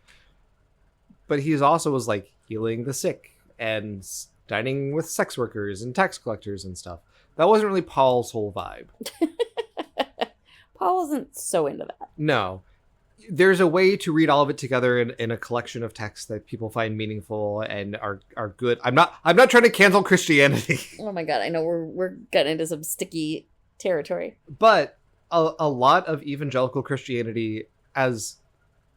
But he also was, like, healing the sick and dining with sex workers and tax collectors and stuff. That wasn't really Paul's whole vibe. Paul wasn't so into that. No. There's a way to read all of it together in a collection of texts that people find meaningful and are good. I'm not trying to cancel Christianity. Oh my god, I know we're getting into some sticky territory. But a lot of evangelical Christianity as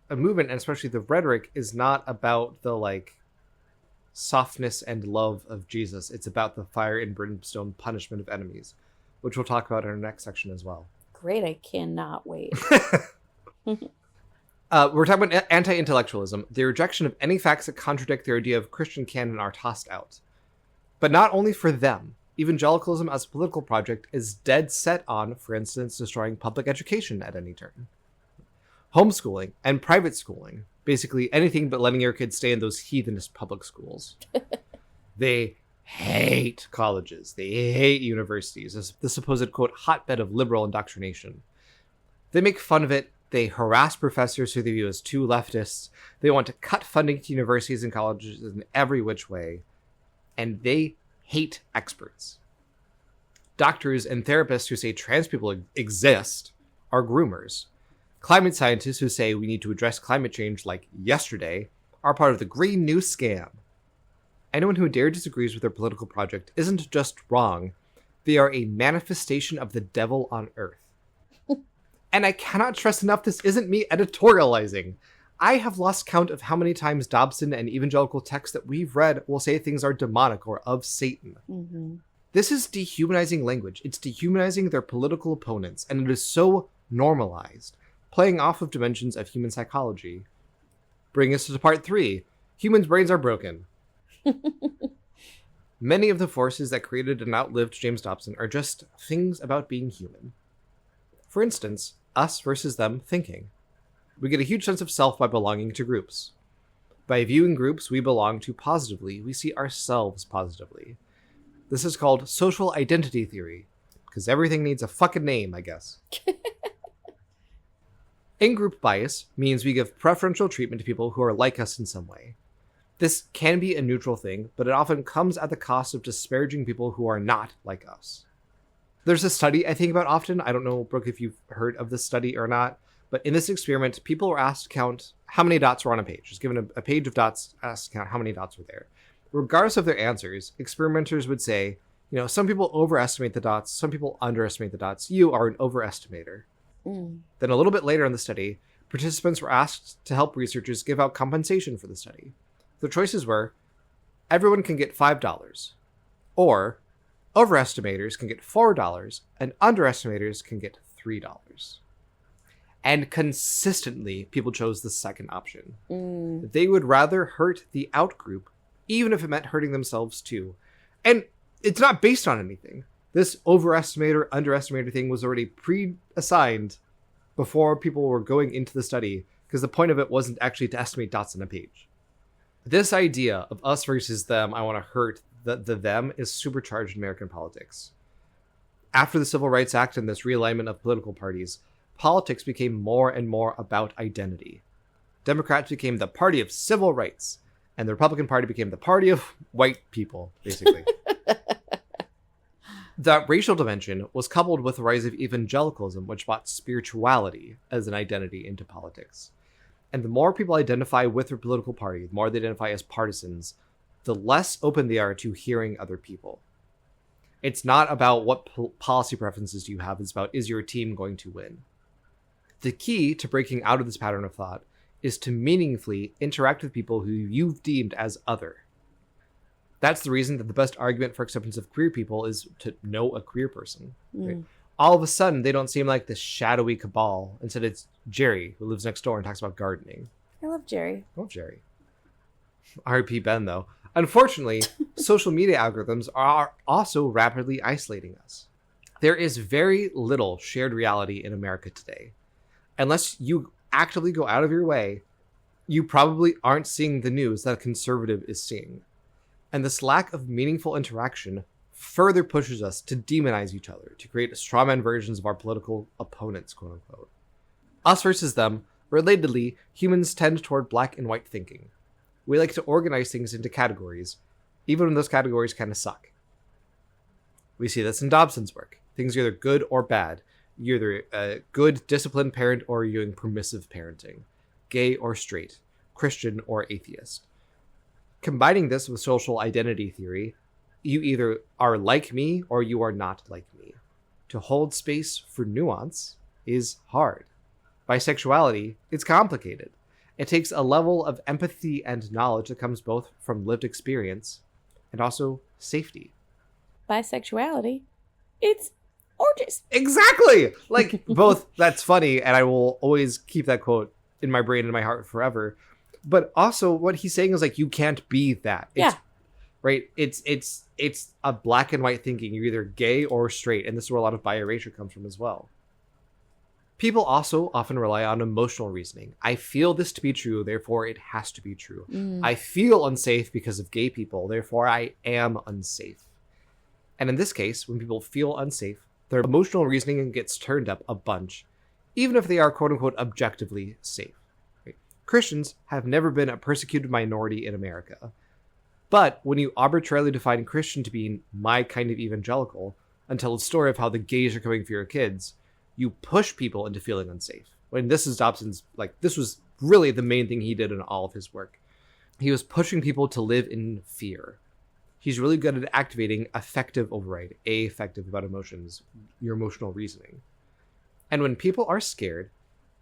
a movement, and especially the rhetoric, is not about the, like, softness and love of Jesus. It's about the fire and brimstone punishment of enemies, which we'll talk about in our next section as well. Great, I cannot wait. We're talking about anti-intellectualism. The rejection of any facts that contradict their idea of Christian canon are tossed out. But not only for them. Evangelicalism as a political project is dead set on, for instance, destroying public education at any turn. Homeschooling and private schooling. Basically anything but letting your kids stay in those heathenist public schools. They hate colleges. They hate universities as the supposed, quote, hotbed of liberal indoctrination. They make fun of it. They harass professors who they view as too leftists. They want to cut funding to universities and colleges in every which way. And they hate experts. Doctors and therapists who say trans people exist are groomers. Climate scientists who say we need to address climate change like yesterday are part of the Green New Scam. Anyone who disagrees with their political project isn't just wrong. They are a manifestation of the devil on earth. And I cannot stress enough, this isn't me editorializing. I have lost count of how many times Dobson and evangelical texts that we've read will say things are demonic or of Satan. Mm-hmm. This is dehumanizing language. It's dehumanizing their political opponents, and it is so normalized, playing off of dimensions of human psychology. Bring us to part 3. Humans' brains are broken. Many of the forces that created and outlived James Dobson are just things about being human. For instance, us versus them thinking. We get a huge sense of self by belonging to groups. By viewing groups we belong to positively, we see ourselves positively. This is called social identity theory, because everything needs a fucking name, I guess. In-group bias means we give preferential treatment to people who are like us in some way. This can be a neutral thing, but it often comes at the cost of disparaging people who are not like us. There's a study I think about often. I don't know, Brooke, if you've heard of this study or not, but in this experiment, people were asked to count how many dots were on a page. Just given a page of dots, asked to count how many dots were there. Regardless of their answers, experimenters would say, some people overestimate the dots, some people underestimate the dots. You are an overestimator. Then a little bit later in the study, participants were asked to help researchers give out compensation for the study. The choices were, everyone can get $5, or overestimators can get $4, and underestimators can get $3. And consistently, people chose the second option. They would rather hurt the outgroup, even if it meant hurting themselves too. And it's not based on anything. This overestimator, underestimator thing was already pre-assigned before people were going into the study, because the point of it wasn't actually to estimate dots on a page. This idea of us versus them, I want to hurt the them, is supercharged in American politics. After the Civil Rights Act and this realignment of political parties, politics became more and more about identity. Democrats became the party of civil rights, and the Republican Party became the party of white people, basically. That racial dimension was coupled with the rise of evangelicalism, which brought spirituality as an identity into politics. And the more people identify with their political party, the more they identify as partisans, the less open they are to hearing other people. It's not about what policy preferences do you have, it's about, is your team going to win? The key to breaking out of this pattern of thought is to meaningfully interact with people who you've deemed as other. That's the reason that the best argument for acceptance of queer people is to know a queer person. Right? All of a sudden, they don't seem like this shadowy cabal. Instead, it's Jerry, who lives next door and talks about gardening. I love Jerry. I love Jerry. R.I.P. Ben, though. Unfortunately, social media algorithms are also rapidly isolating us. There is very little shared reality in America today. Unless you actively go out of your way, you probably aren't seeing the news that a conservative is seeing. And this lack of meaningful interaction further pushes us to demonize each other, to create strawman versions of our political opponents, quote unquote. Us versus them, relatedly, humans tend toward black and white thinking. We like to organize things into categories, even when those categories kind of suck. We see this in Dobson's work. Things are either good or bad. You're either a good, disciplined parent or you're doing permissive parenting. Gay or straight. Christian or atheist. Combining this with social identity theory, you either are like me or you are not like me. To hold space for nuance is hard. Bisexuality is complicated. It takes a level of empathy and knowledge that comes both from lived experience and also safety. Bisexuality, it's gorgeous. Exactly! Like, both, that's funny, and I will always keep that quote in my brain and my heart forever. But also, what he's saying is, like, you can't be that. Right? It's a black and white thinking. You're either gay or straight, and this is where a lot of bi erasure comes from as well. People also often rely on emotional reasoning. I feel this to be true, therefore it has to be true. I feel unsafe because of gay people, therefore I am unsafe. And in this case, when people feel unsafe, their emotional reasoning gets turned up a bunch, even if they are quote-unquote objectively safe. Right? Christians have never been a persecuted minority in America. But when you arbitrarily define Christian to be my kind of evangelical, and tell a story of how the gays are coming for your kids, you push people into feeling unsafe. When this is Dobson's, like, this was really the main thing he did in all of his work. He was pushing people to live in fear. He's really good at activating affective override, affective about emotions, your emotional reasoning. And when people are scared,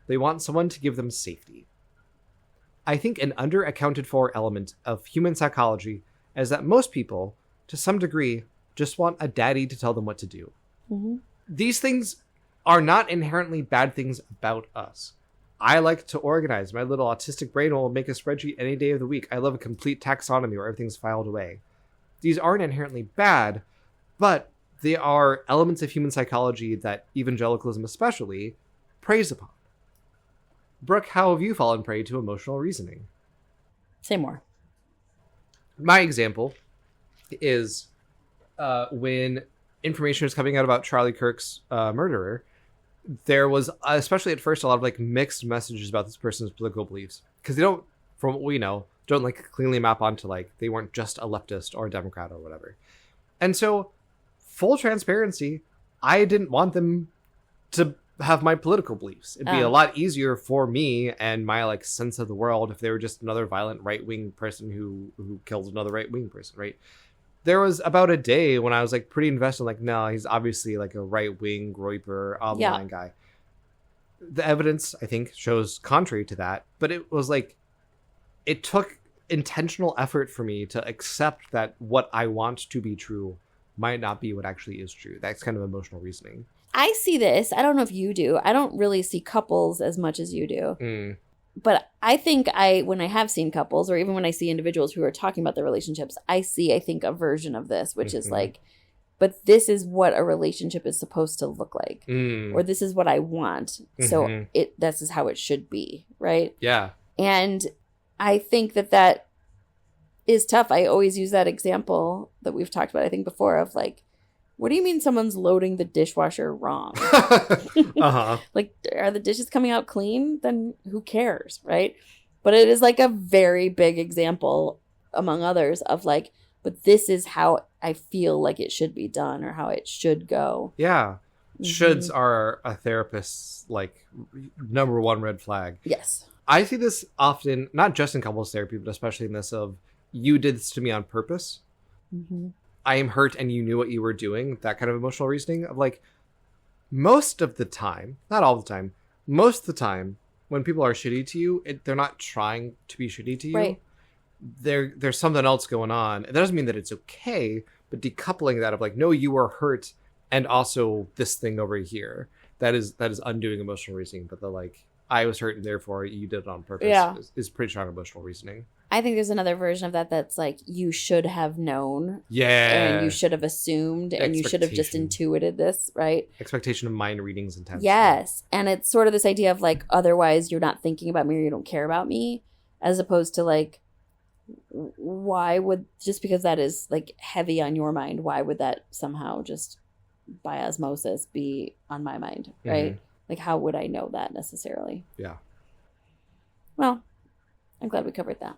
they want someone to give them safety. I think an underaccounted for element of human psychology is that most people, to some degree, just want a daddy to tell them what to do. These things are not inherently bad things about us. I like to organize. My little autistic brain will make a spreadsheet any day of the week. I love a complete taxonomy where everything's filed away. These aren't inherently bad, but they are elements of human psychology that evangelicalism especially preys upon. Brooke, how have you fallen prey to emotional reasoning? Say more. My example is when information was coming out about Charlie Kirk's murderer, there was, especially at first, a lot of like mixed messages about this person's political beliefs. Because they don't, from what we know, don't like cleanly map onto like, they weren't just a leftist or a Democrat or whatever. And so, full transparency, I didn't want them to have my political beliefs. It'd be a lot easier for me and my like sense of the world if they were just another violent right-wing person who kills another right-wing person, right? There was about a day when I was like pretty invested, like, no, he's obviously like a right-wing groiper online guy. The evidence, I think, shows contrary to that, but it was like, it took intentional effort for me to accept that what I want to be true might not be what actually is true. That's kind of emotional reasoning. I see this. I don't know if you do. I don't really see couples as much as you do. But I think when I have seen couples, or even when I see individuals who are talking about their relationships, I think, a version of this, which is like, but this is what a relationship is supposed to look like. Or this is what I want. So this is how it should be, right? Yeah. And I think that is tough. I always use that example that we've talked about, I think, before, of like, what do you mean someone's loading the dishwasher wrong? Like, are the dishes coming out clean? Then who cares, right? But it is like a very big example among others, of like, but this is how I feel like it should be done or how it should go. Yeah. Shoulds are a therapist's like number one red flag. Yes. I see this often, not just in couples therapy, but especially in this of, you did this to me on purpose. I am hurt and you knew what you were doing. That kind of emotional reasoning of like, most of the time, not all the time, most of the time when people are shitty to you, they're not trying to be shitty to you. Right. There's something else going on. That doesn't mean that it's okay, but decoupling that of like, no, you were hurt and also this thing over here. That is undoing emotional reasoning. But the like, I was hurt and therefore you did it on purpose is pretty strong emotional reasoning. I think there's another version of that that's like, you should have known. Yeah. And you should have assumed and you should have just intuited this, right? Expectation of mind readings intense. Yes. And it's sort of this idea of like, otherwise you're not thinking about me or you don't care about me, as opposed to like, why would, just because that is like heavy on your mind, why would that somehow just by osmosis be on my mind, right? Like, how would I know that necessarily? Yeah. Well, I'm glad we covered that.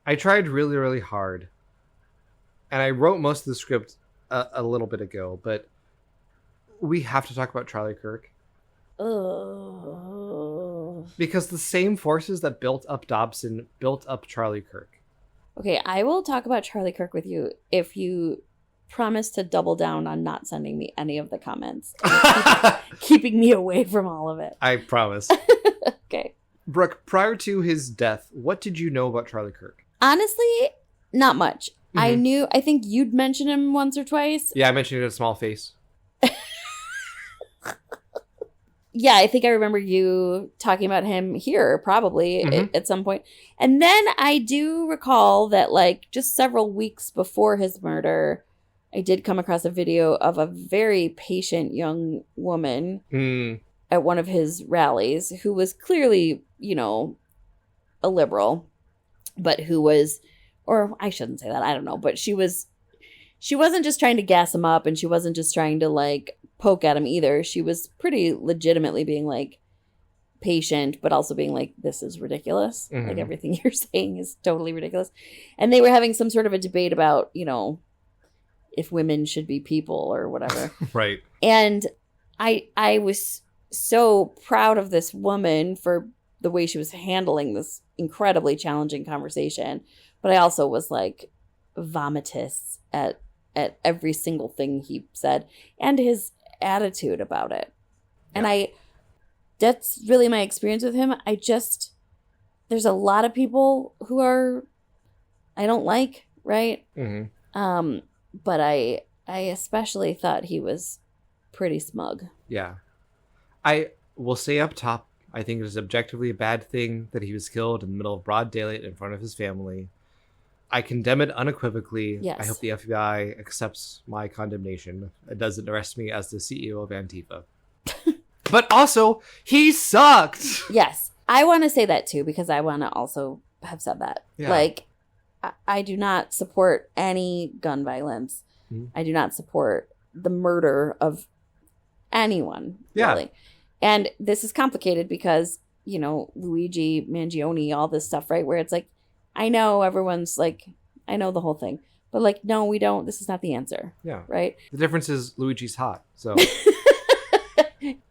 I tried really, really hard. And I wrote most of the script a little bit ago, but we have to talk about Charlie Kirk. Because the same forces that built up Dobson built up Charlie Kirk. Okay, I will talk about Charlie Kirk with you if you promise to double down on not sending me any of the comments. Keeping me away from all of it. I promise. Okay. Brooke, prior to his death, what did you know about Charlie Kirk? Honestly, not much. I think you'd mentioned him once or twice. Yeah, I mentioned it, a small face. Yeah, I think I remember you talking about him here probably at some point. And then I do recall that like just several weeks before his murder, I did come across a video of a very patient young woman at one of his rallies who was clearly, you know, a liberal, but who was, or I shouldn't say that, I don't know, but she wasn't just trying to gas him up and she wasn't just trying to like poke at him either. She was pretty legitimately being like patient, but also being like, this is ridiculous. Like everything you're saying is totally ridiculous. And they were having some sort of a debate about, you know, if women should be people or whatever. Right. And I was so proud of this woman for the way she was handling this incredibly challenging conversation. But I also was like vomitous at every single thing he said and his attitude about it. Yeah. And that's really my experience with him. There's a lot of people who I don't like, right? But I especially thought he was pretty smug. Yeah. I will say up top, I think it is objectively a bad thing that he was killed in the middle of broad daylight in front of his family. I condemn it unequivocally. Yes. I hope the FBI accepts my condemnation. It doesn't arrest me as the CEO of Antifa. But also, he sucked! Yes. I want to say that too, because I want to also have said that. Yeah. Like, I do not support any gun violence. I do not support the murder of anyone, really. And this is complicated because, you know, Luigi Mangione, all this stuff, right? Where it's like, I know everyone's like, I know the whole thing. But like, no, we don't. This is not the answer. Yeah. Right? The difference is Luigi's hot. So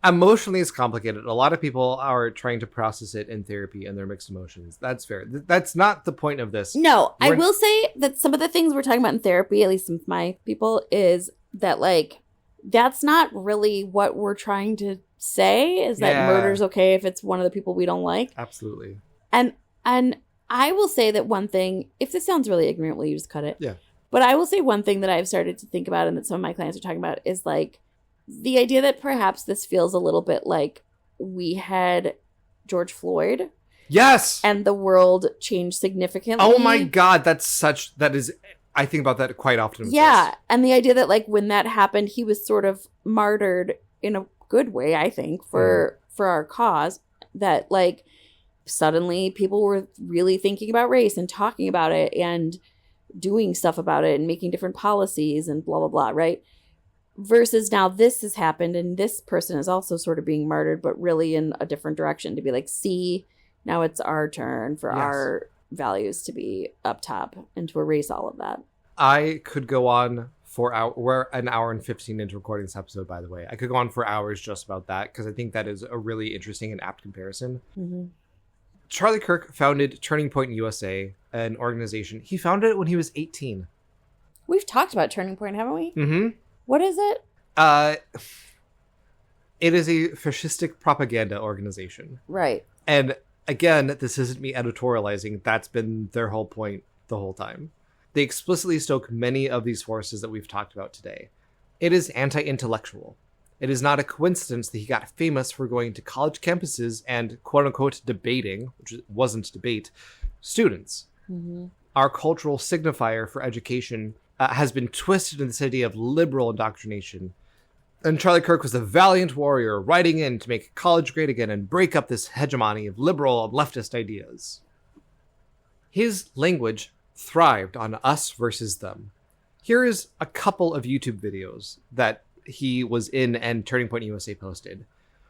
emotionally it's complicated. A lot of people are trying to process it in therapy and their mixed emotions. That's fair. That's not the point of this. No, I will say that some of the things we're talking about in therapy, at least with my people, is that like, that's not really what we're trying to say, is that murder's okay if it's one of the people we don't like. Absolutely. And I will say that one thing, if this sounds really ignorant, will you just cut it? Yeah. But I will say one thing that I've started to think about and that some of my clients are talking about is like the idea that perhaps this feels a little bit like we had George Floyd. Yes. And the world changed significantly. Oh my God. I think about that quite often. Yeah. And the idea that like when that happened, he was sort of martyred in a good way, I think, for our cause, that like suddenly people were really thinking about race and talking about it and doing stuff about it and making different policies and blah, blah, blah, right? Versus now this has happened and this person is also sort of being martyred, but really in a different direction to be like, see, now it's our turn for our values to be up top and to erase all of that. I could go on for we're an hour and 15 into recording this episode, by the way. I could go on for hours just about that because I think that is a really interesting and apt comparison. Mm-hmm. Charlie Kirk founded Turning Point USA, an organization. He founded it when he was 18. We've talked about Turning Point, haven't we? Mm-hmm. What is it? It is a fascistic propaganda organization. Right. And again, this isn't me editorializing. That's been their whole point the whole time. They explicitly stoke many of these forces that we've talked about today. It is anti-intellectual. It is not a coincidence that he got famous for going to college campuses and quote-unquote debating, which wasn't debate, students. Mm-hmm. Our cultural signifier for education has been twisted in this idea of liberal indoctrination. And Charlie Kirk was a valiant warrior riding in to make college great again and break up this hegemony of liberal and leftist ideas. His language thrived on us versus them. Here is a couple of YouTube videos that he was in and Turning Point USA posted.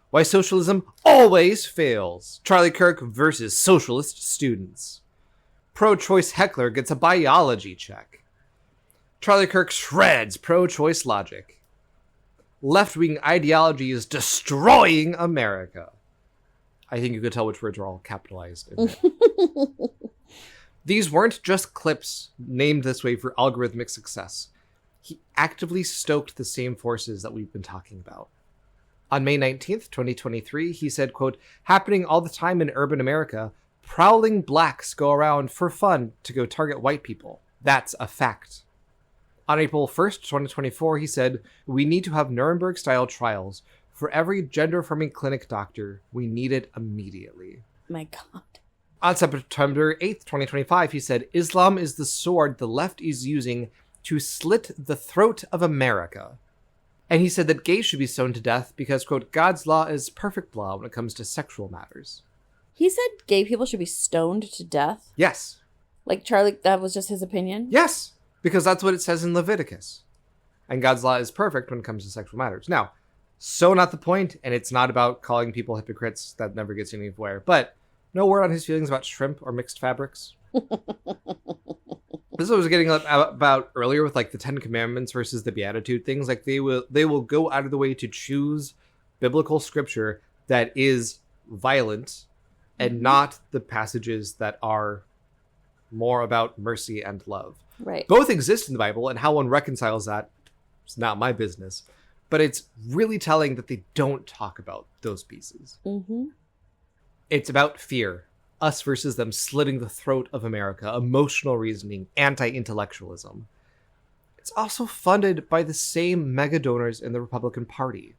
Why socialism always fails. Charlie Kirk versus socialist students. Pro-choice heckler gets a biology check. Charlie Kirk shreds pro-choice logic. Left-wing ideology is destroying America. I think you could tell which words are all capitalized. These weren't just clips named this way for algorithmic success. He actively stoked the same forces that we've been talking about. On May 19th, 2023, he said, quote, happening all the time in urban America, prowling blacks go around for fun to go target white people. That's a fact. On April 1st, 2024, he said, we need to have Nuremberg-style trials. For every gender-affirming clinic doctor, we need it immediately. My God. On September 8th, 2025, he said, Islam is the sword the left is using to slit the throat of America. And he said that gays should be stoned to death because, quote, God's law is perfect law when it comes to sexual matters. He said gay people should be stoned to death? Yes. Like Charlie, that was just his opinion? Yes, because that's what it says in Leviticus. And God's law is perfect when it comes to sexual matters. Now, so not the point, and it's not about calling people hypocrites. That never gets anywhere. But no word on his feelings about shrimp or mixed fabrics. This is what I was getting about earlier with like the Ten Commandments versus the Beatitude things. Like they will go out of the way to choose biblical scripture that is violent and not the passages that are more about mercy and love. Right. Both exist in the Bible, and how one reconciles that is not my business. But it's really telling that they don't talk about those pieces. Mm-hmm. It's about fear. Us versus them, slitting the throat of America, emotional reasoning, anti-intellectualism. It's also funded by the same mega donors in the Republican Party.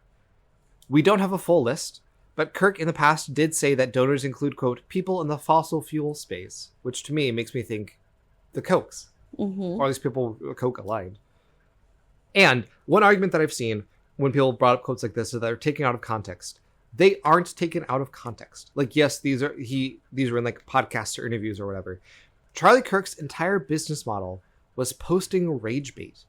We don't have a full list, but Kirk in the past did say that donors include, quote, people in the fossil fuel space, which to me makes me think the Kochs. Mm-hmm. Or at least people Koch aligned. And one argument that I've seen when people brought up quotes like this is that they're taken out of context. They aren't taken out of context. Like, yes, these are in like podcasts or interviews or whatever. Charlie Kirk's entire business model was posting rage bait.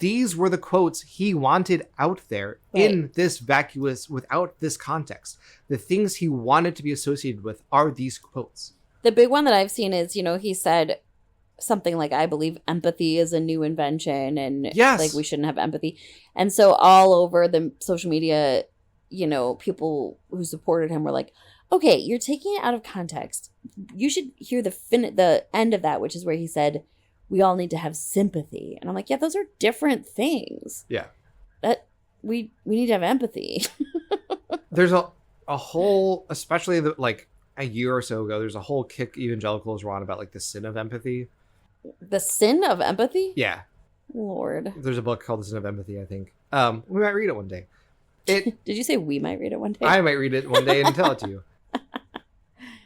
These were the quotes he wanted out there in this vacuous, without this context. The things he wanted to be associated with are these quotes. The big one that I've seen is, he said something like, I believe empathy is a new invention and yes, like we shouldn't have empathy. And so all over the social media, people who supported him were like, okay, you're taking it out of context. You should hear the end of that, which is where he said, we all need to have sympathy. And I'm like, yeah, those are different things. Yeah. That we need to have empathy. There's a whole, especially like a year or so ago, there's a whole kick evangelicals were on about like the sin of empathy. The sin of empathy? Yeah. Lord. There's a book called The Sin of Empathy, I think. We might read it one day. Did you say we might read it one day? I might read it one day and tell it to you.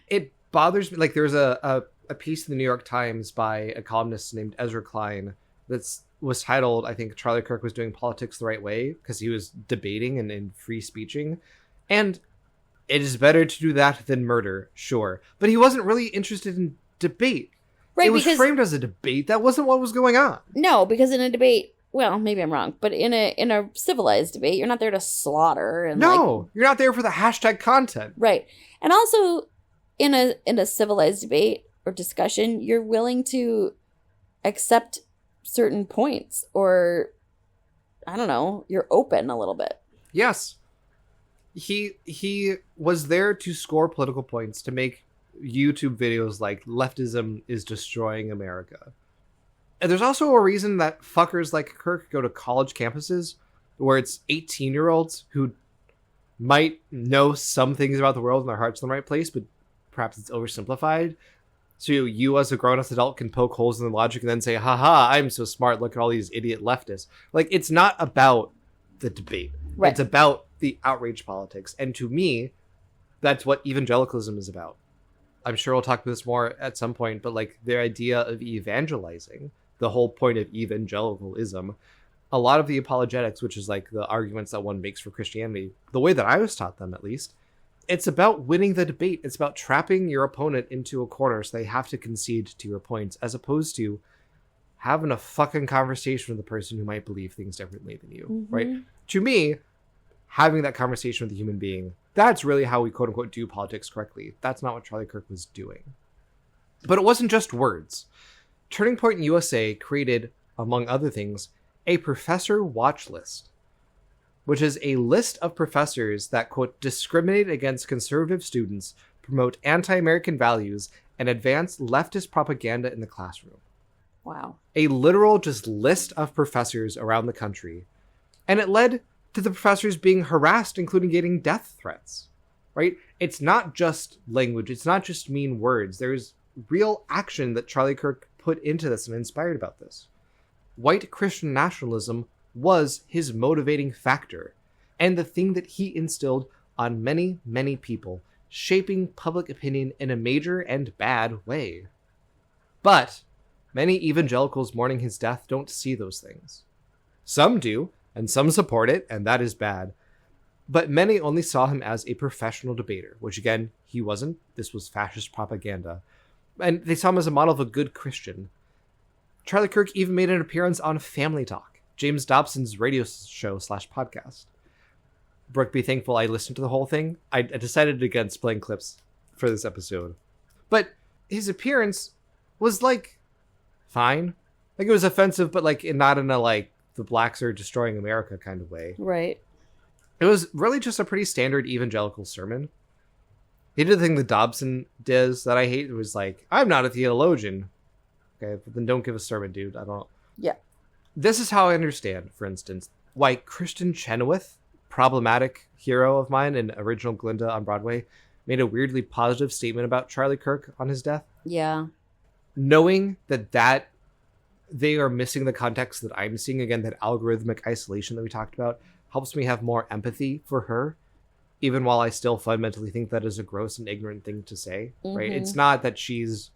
It bothers me. Like there's a piece in the New York Times by a columnist named Ezra Klein that was titled, I think, Charlie Kirk was doing politics the right way because he was debating and free speeching. And it is better to do that than murder, sure. But he wasn't really interested in debate. Right, it was framed as a debate. That wasn't what was going on. No, because in a debate, well, maybe I'm wrong, but in a civilized debate, you're not there to slaughter. And you're not there for the hashtag content. Right. And also, in a civilized debate, or discussion, you're willing to accept certain points, or I don't know, you're open a little bit. Yes. He was there to score political points, to make YouTube videos like leftism is destroying America. And there's also a reason that fuckers like Kirk go to college campuses where it's 18-year-olds who might know some things about the world and their heart's in the right place, but perhaps it's oversimplified. So you as a grown-up adult can poke holes in the logic and then say, haha, I'm so smart, look at all these idiot leftists. Like, it's not about the debate. Right. It's about the outrage politics. And to me, that's what evangelicalism is about. I'm sure we'll talk about this more at some point, but like the idea of evangelizing, the whole point of evangelicalism, a lot of the apologetics, which is like the arguments that one makes for Christianity, the way that I was taught them at least, it's about winning the debate. It's about trapping your opponent into a corner so they have to concede to your points, as opposed to having a fucking conversation with the person who might believe things differently than you, right? To me, having that conversation with a human being, that's really how we quote unquote do politics correctly. That's not what Charlie Kirk was doing. But it wasn't just words. Turning Point USA created, among other things, a professor watch list, which is a list of professors that, quote, discriminate against conservative students, promote anti-American values, and advance leftist propaganda in the classroom. Wow. A literal just list of professors around the country. And it led to the professors being harassed, including getting death threats, right? It's not just language. It's not just mean words. There's real action that Charlie Kirk put into this and inspired about this. White Christian nationalism was his motivating factor and the thing that he instilled on many, many people, shaping public opinion in a major and bad way. But many evangelicals mourning his death don't see those things. Some do, and some support it, and that is bad. But many only saw him as a professional debater, which again, he wasn't. This was fascist propaganda. And they saw him as a model of a good Christian. Charlie Kirk even made an appearance on Family Talk, James Dobson's radio show / podcast. Brooke, be thankful I listened to the whole thing. I decided against playing clips for this episode. But his appearance was, like, fine. Like, it was offensive, but, like, not in a, like, the blacks are destroying America kind of way. Right. It was really just a pretty standard evangelical sermon. He did the thing that Dobson does that I hate. It was like, I'm not a theologian. Okay, but then don't give a sermon, dude. I don't... Yeah. This is how I understand, for instance, why Kristen Chenoweth, problematic hero of mine and original Glinda on Broadway, made a weirdly positive statement about Charlie Kirk on his death. Yeah. Knowing that they are missing the context that I'm seeing, again, that algorithmic isolation that we talked about, helps me have more empathy for her, even while I still fundamentally think that is a gross and ignorant thing to say, right? It's not that she's,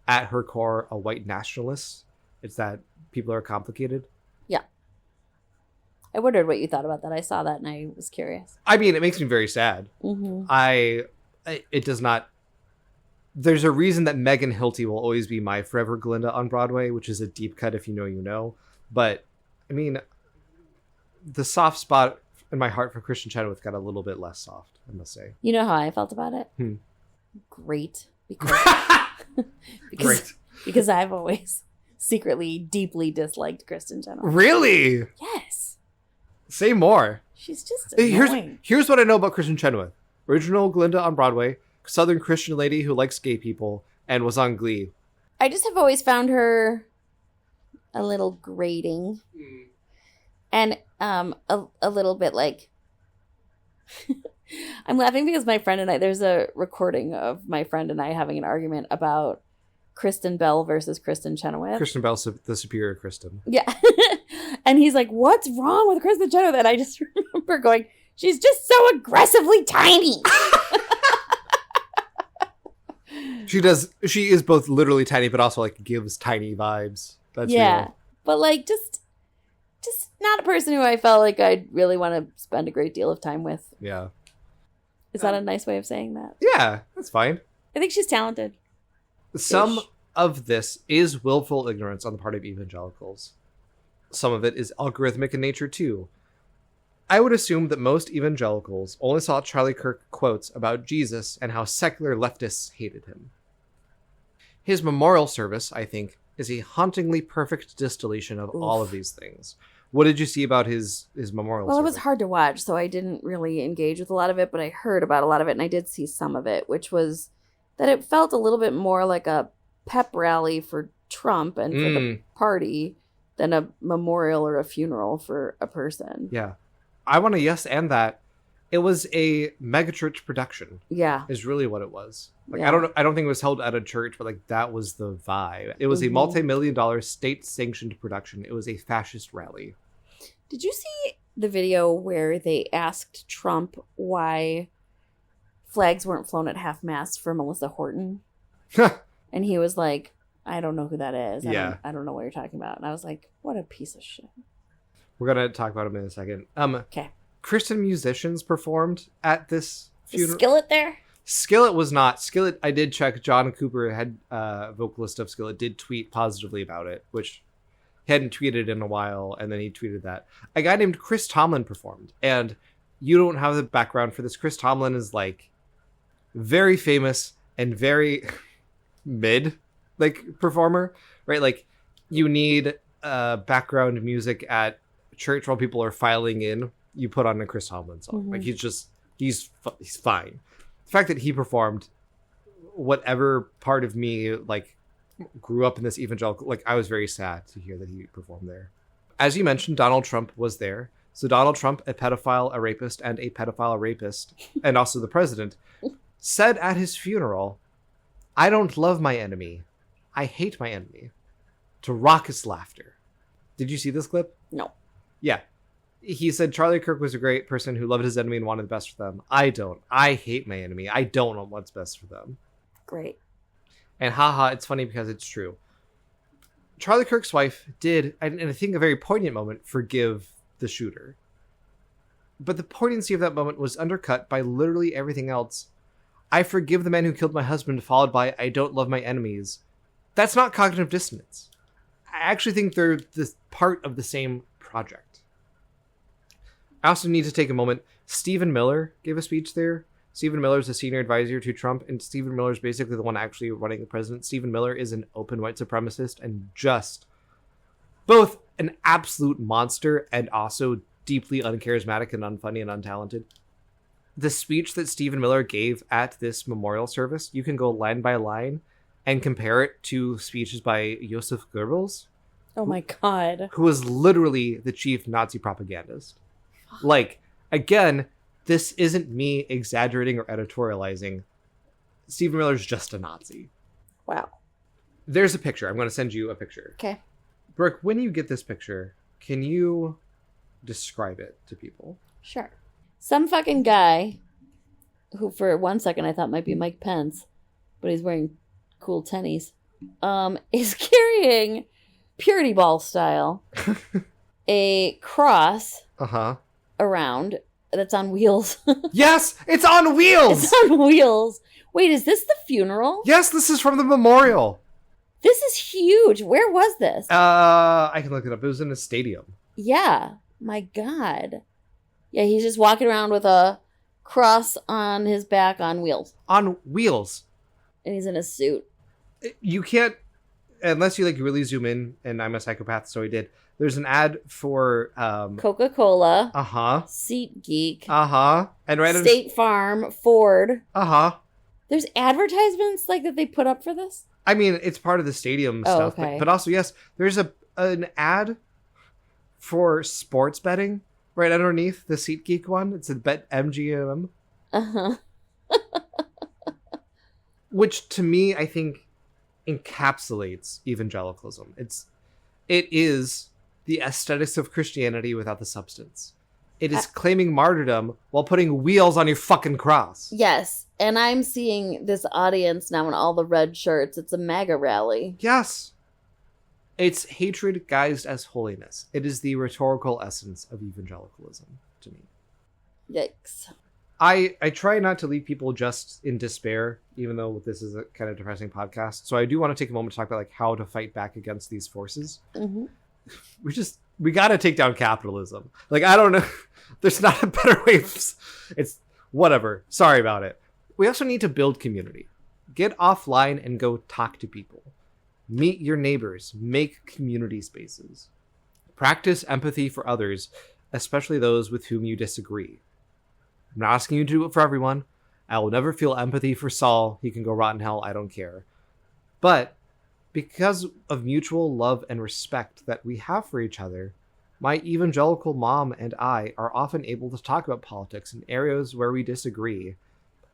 at her core, a white nationalist. It's that people are complicated. Yeah. I wondered what you thought about that. I saw that and I was curious. I mean, it makes me very sad. It does not... There's a reason that Megan Hilty will always be my forever Glinda on Broadway, which is a deep cut if you know, you know. But, I mean, the soft spot in my heart for Kristen Chenoweth got a little bit less soft, I must say. You know how I felt about it? Great. Because I've always secretly, deeply disliked Kristen Chenoweth. Really? Yes. Say more. She's just annoying. Here's what I know about Kristen Chenoweth. Original Glinda on Broadway, Southern Christian lady who likes gay people, and was on Glee. I just have always found her a little grating. And a little bit like... I'm laughing because my friend and I... There's a recording of my friend and I having an argument about Kristen Bell versus Kristen Chenoweth. Kristen Bell's the superior Kristen. Yeah. And he's like, what's wrong with Kristen Chenoweth? And I just remember going, she's just so aggressively tiny. She is both literally tiny, but also like gives tiny vibes. That's real. But like just not a person who I felt like I'd really want to spend a great deal of time with. Yeah. Is that a nice way of saying that? Yeah, that's fine. I think she's talented. Some of this is willful ignorance on the part of evangelicals. Some of it is algorithmic in nature too. I would assume that most evangelicals only saw Charlie Kirk quotes about Jesus and how secular leftists hated him. His memorial service, I think, is a hauntingly perfect distillation of all of these things. What did you see about his memorial service? Well, it was hard to watch, so I didn't really engage with a lot of it, but I heard about a lot of it, and I did see some of it, which was that it felt a little bit more like a pep rally for Trump and for the party than a memorial or a funeral for a person. Yeah. I want to yes and that. It was a megachurch production. Yeah. Is really what it was. Like, yeah. I don't think it was held at a church, but like that was the vibe. It was a multi-million-dollar state-sanctioned production. It was a fascist rally. Did you see the video where they asked Trump why flags weren't flown at half-mast for Melissa Horton? And he was like, I don't know who that is. I don't know what you're talking about. And I was like, what a piece of shit. We're going to talk about him in a second. Okay. Christian musicians performed at this funeral. Is Skillet there? Skillet was not. Skillet, I did check. John Cooper, head vocalist of Skillet, did tweet positively about it, which he hadn't tweeted in a while, and then he tweeted that. A guy named Chris Tomlin performed, and you don't have the background for this. Chris Tomlin is like very famous and very mid performer, right? Like you need background music at church while people are filing in. You put on a Chris Tomlin song. Like he's fine. The fact that he performed, whatever part of me like grew up in this evangelical, like I was very sad to hear that he performed there. As you mentioned, Donald Trump was there. So Donald Trump, a pedophile, a rapist, and a pedophile, a rapist, and also the president, said at his funeral, "I don't love my enemy. I hate my enemy," to raucous laughter. Did you see this clip? No. Yeah. He said Charlie Kirk was a great person who loved his enemy and wanted the best for them. I don't. I hate my enemy. I don't want what's best for them. Great. And haha, it's funny because it's true. Charlie Kirk's wife did, and I think a very poignant moment, forgive the shooter. But the poignancy of that moment was undercut by literally everything else. I forgive the man who killed my husband, followed by I don't love my enemies. That's not cognitive dissonance. I actually think they're part of the same project. I also need to take a moment. Stephen Miller gave a speech there. Stephen Miller is a senior advisor to Trump, and Stephen Miller is basically the one actually running the president. Stephen Miller is an open white supremacist and just both an absolute monster and also deeply uncharismatic and unfunny and untalented. The speech that Stephen Miller gave at this memorial service, you can go line by line and compare it to speeches by Joseph Goebbels. Oh my God. Who was literally the chief Nazi propagandist. Like, again, this isn't me exaggerating or editorializing. Stephen Miller's just a Nazi. Wow. There's a picture. I'm going to send you a picture. Okay. Brooke, when you get this picture, can you describe it to people? Sure. Some fucking guy, who for 1 second I thought might be Mike Pence, but he's wearing cool tennies, is carrying, purity ball style, a cross around that's on wheels. Yes, it's on wheels. It's on wheels. Wait, is this the funeral? Yes, this is from the memorial. This is huge. Where was this? I can look it up. It was in a stadium. Yeah. My God. Yeah, he's just walking around with a cross on his back on wheels. On wheels. And he's in a suit. You can't, unless you like really zoom in, and I'm a psychopath, so I did. There's an ad for Coca-Cola. SeatGeek. And right State Farm. Ford. There's advertisements like that they put up for this? I mean, it's part of the stadium stuff. Okay. But also, yes, there's an ad for sports betting right underneath the SeatGeek one. It's a Bet MGM. Which to me, I think, encapsulates evangelicalism. It is the aesthetics of Christianity without the substance. It is claiming martyrdom while putting wheels on your fucking cross. Yes. And I'm seeing this audience now in all the red shirts. It's a MAGA rally. Yes. It's hatred guised as holiness. It is the rhetorical essence of evangelicalism to me. Yikes. I try not to leave people just in despair, even though this is a kind of depressing podcast. So I do want to take a moment to talk about like how to fight back against these forces. We got to take down capitalism. Like, I don't know. There's not a better way. It's whatever. Sorry about it. We also need to build community. Get offline and go talk to people. Meet your neighbors. Make community spaces. Practice empathy for others, especially those with whom you disagree. I'm not asking you to do it for everyone. I will never feel empathy for Saul. He can go rot in hell. I don't care. But because of mutual love and respect that we have for each other, my evangelical mom and I are often able to talk about politics in areas where we disagree.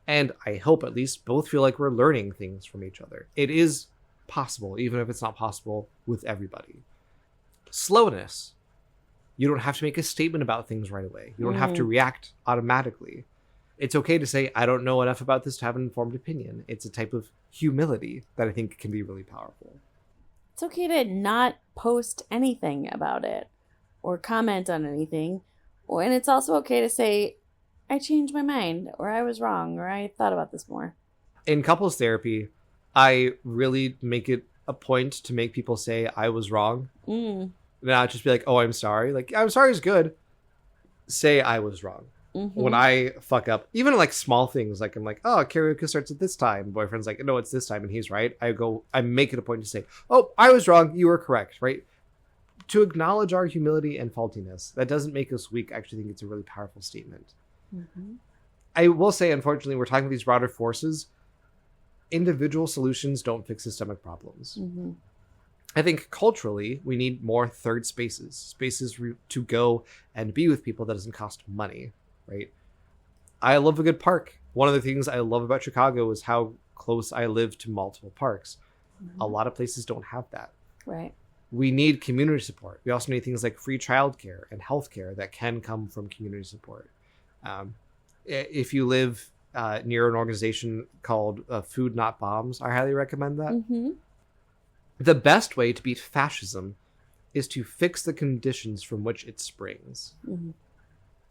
And I hope at least both feel like we're learning things from each other. It is possible, even if it's not possible with everybody. Slowness. You don't have to make a statement about things right away. You don't have to react automatically. It's okay to say, I don't know enough about this to have an informed opinion. It's a type of humility that I think can be really powerful. It's okay to not post anything about it or comment on anything. And it's also okay to say, I changed my mind, or I was wrong, or I thought about this more. In couples therapy, I really make it a point to make people say, I was wrong. Not just be like, oh, I'm sorry. Like, I'm sorry is good. Say I was wrong. When I fuck up, even like small things, like I'm like, oh, karaoke starts at this time. Boyfriend's like, no, it's this time, and he's right. I make it a point to say, oh, I was wrong. You were correct, right? To acknowledge our humility and faultiness. That doesn't make us weak. I actually think it's a really powerful statement. I will say, unfortunately, we're talking about these broader forces. Individual solutions don't fix systemic problems. I think culturally, we need more third spaces to go and be with people that doesn't cost money, right? I love a good park. One of the things I love about Chicago is how close I live to multiple parks. A lot of places don't have that. Right. We need community support. We also need things like free childcare and healthcare that can come from community support. If you live near an organization called Food Not Bombs, I highly recommend that. The best way to beat fascism is to fix the conditions from which it springs.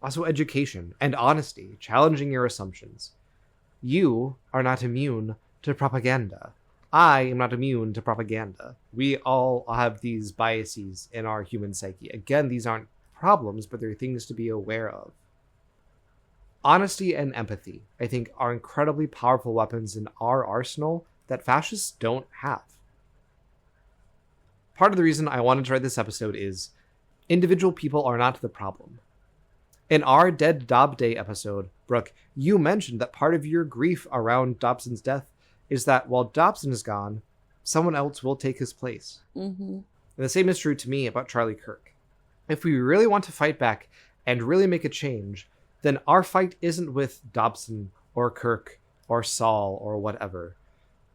Also, education and honesty, challenging your assumptions. You are not immune to propaganda. I am not immune to propaganda. We all have these biases in our human psyche. Again, these aren't problems, but they're things to be aware of. Honesty and empathy, I think, are incredibly powerful weapons in our arsenal that fascists don't have. Part of the reason I wanted to write this episode is individual people are not the problem. In our Dead Dob Day episode, Brooke, you mentioned that part of your grief around Dobson's death is that while Dobson is gone, someone else will take his place. And the same is true to me about Charlie Kirk. If we really want to fight back and really make a change, then our fight isn't with Dobson or Kirk or Saul or whatever.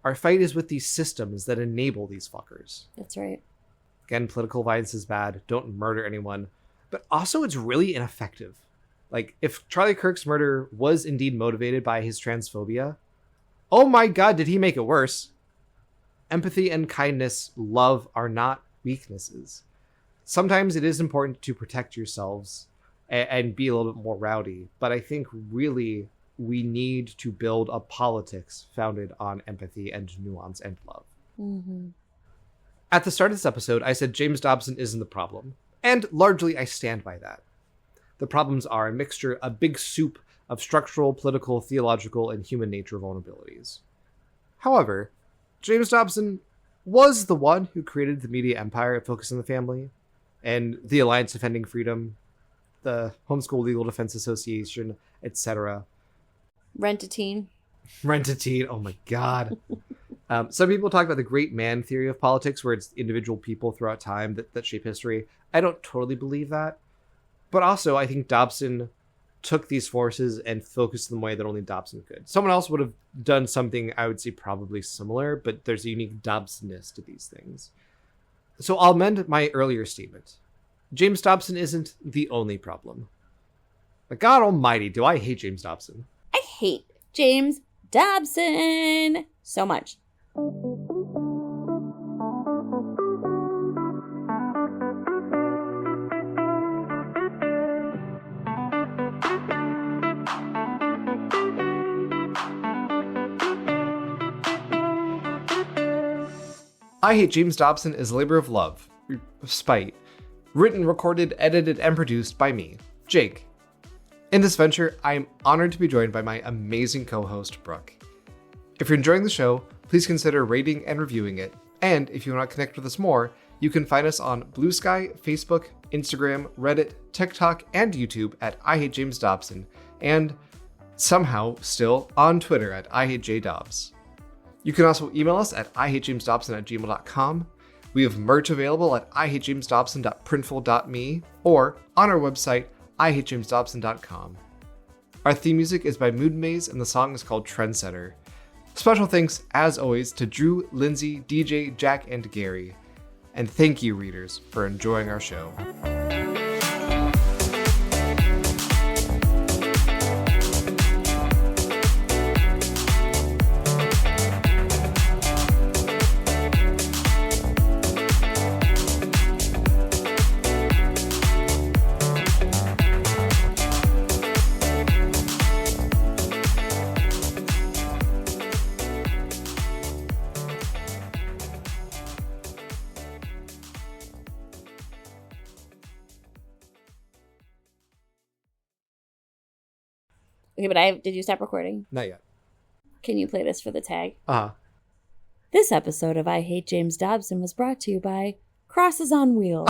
Our fight is with these systems that enable these fuckers. That's right. Again, political violence is bad. Don't murder anyone. But also, it's really ineffective. Like, if Charlie Kirk's murder was indeed motivated by his transphobia, oh my god, did he make it worse? Empathy and kindness, love are not weaknesses. Sometimes it is important to protect yourselves and be a little bit more rowdy. But I think really we need to build a politics founded on empathy and nuance and love. At the start of this episode, I said James Dobson isn't the problem. And largely I stand by that. The problems are a mixture, a big soup of structural, political, theological, and human nature vulnerabilities. However, James Dobson was the one who created the media empire Focus on the Family, and the Alliance Defending Freedom, the Homeschool Legal Defense Association, etc. Rent-a-teen. Rent-a-teen, oh my god. Some people talk about the great man theory of politics, where it's individual people throughout time that shape history. I don't totally believe that. But also, I think Dobson took these forces and focused them in a way that only Dobson could. Someone else would have done something, I would say, probably similar, but there's a unique Dobsonness to these things. So I'll amend my earlier statement. James Dobson isn't the only problem. But God almighty, do I hate James Dobson. I hate James Dobson so much. I Hate James Dobson is a labor of love, spite, written, recorded, edited, and produced by me, Jake. In this venture, I am honored to be joined by my amazing co-host, Brooke. If you're enjoying the show, please consider rating and reviewing it. And if you want to connect with us more, you can find us on Blue Sky, Facebook, Instagram, Reddit, TikTok, and YouTube at I Hate James Dobson, and somehow still on Twitter at IHateJDobs. You can also email us at IHateJamesDobson@gmail.com. We have merch available at IHateJamesDobson.printful.me or on our website, IHateJamesDobson.com. Our theme music is by Mood Maze and the song is called Trendsetter. Special thanks, as always, to Drew, Lindsay, DJ, Jack, and Gary. And thank you, readers, for enjoying our show. Okay, but did you stop recording? Not yet. Can you play this for the tag? Uh-huh. This episode of I Hate James Dobson was brought to you by Crosses on Wheels.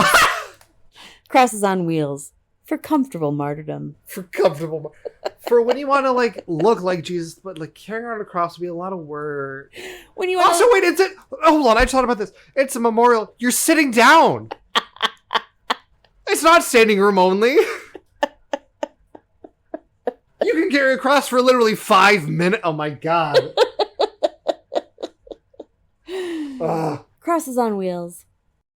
Crosses on Wheels. For comfortable martyrdom. For when you want to look like Jesus, but carrying around a cross would be a lot of work. When you also, wait, hold on, I just thought about this. It's a memorial. You're sitting down. It's not standing room only. You can carry a cross for literally 5 minutes. Oh my god. Crosses on Wheels.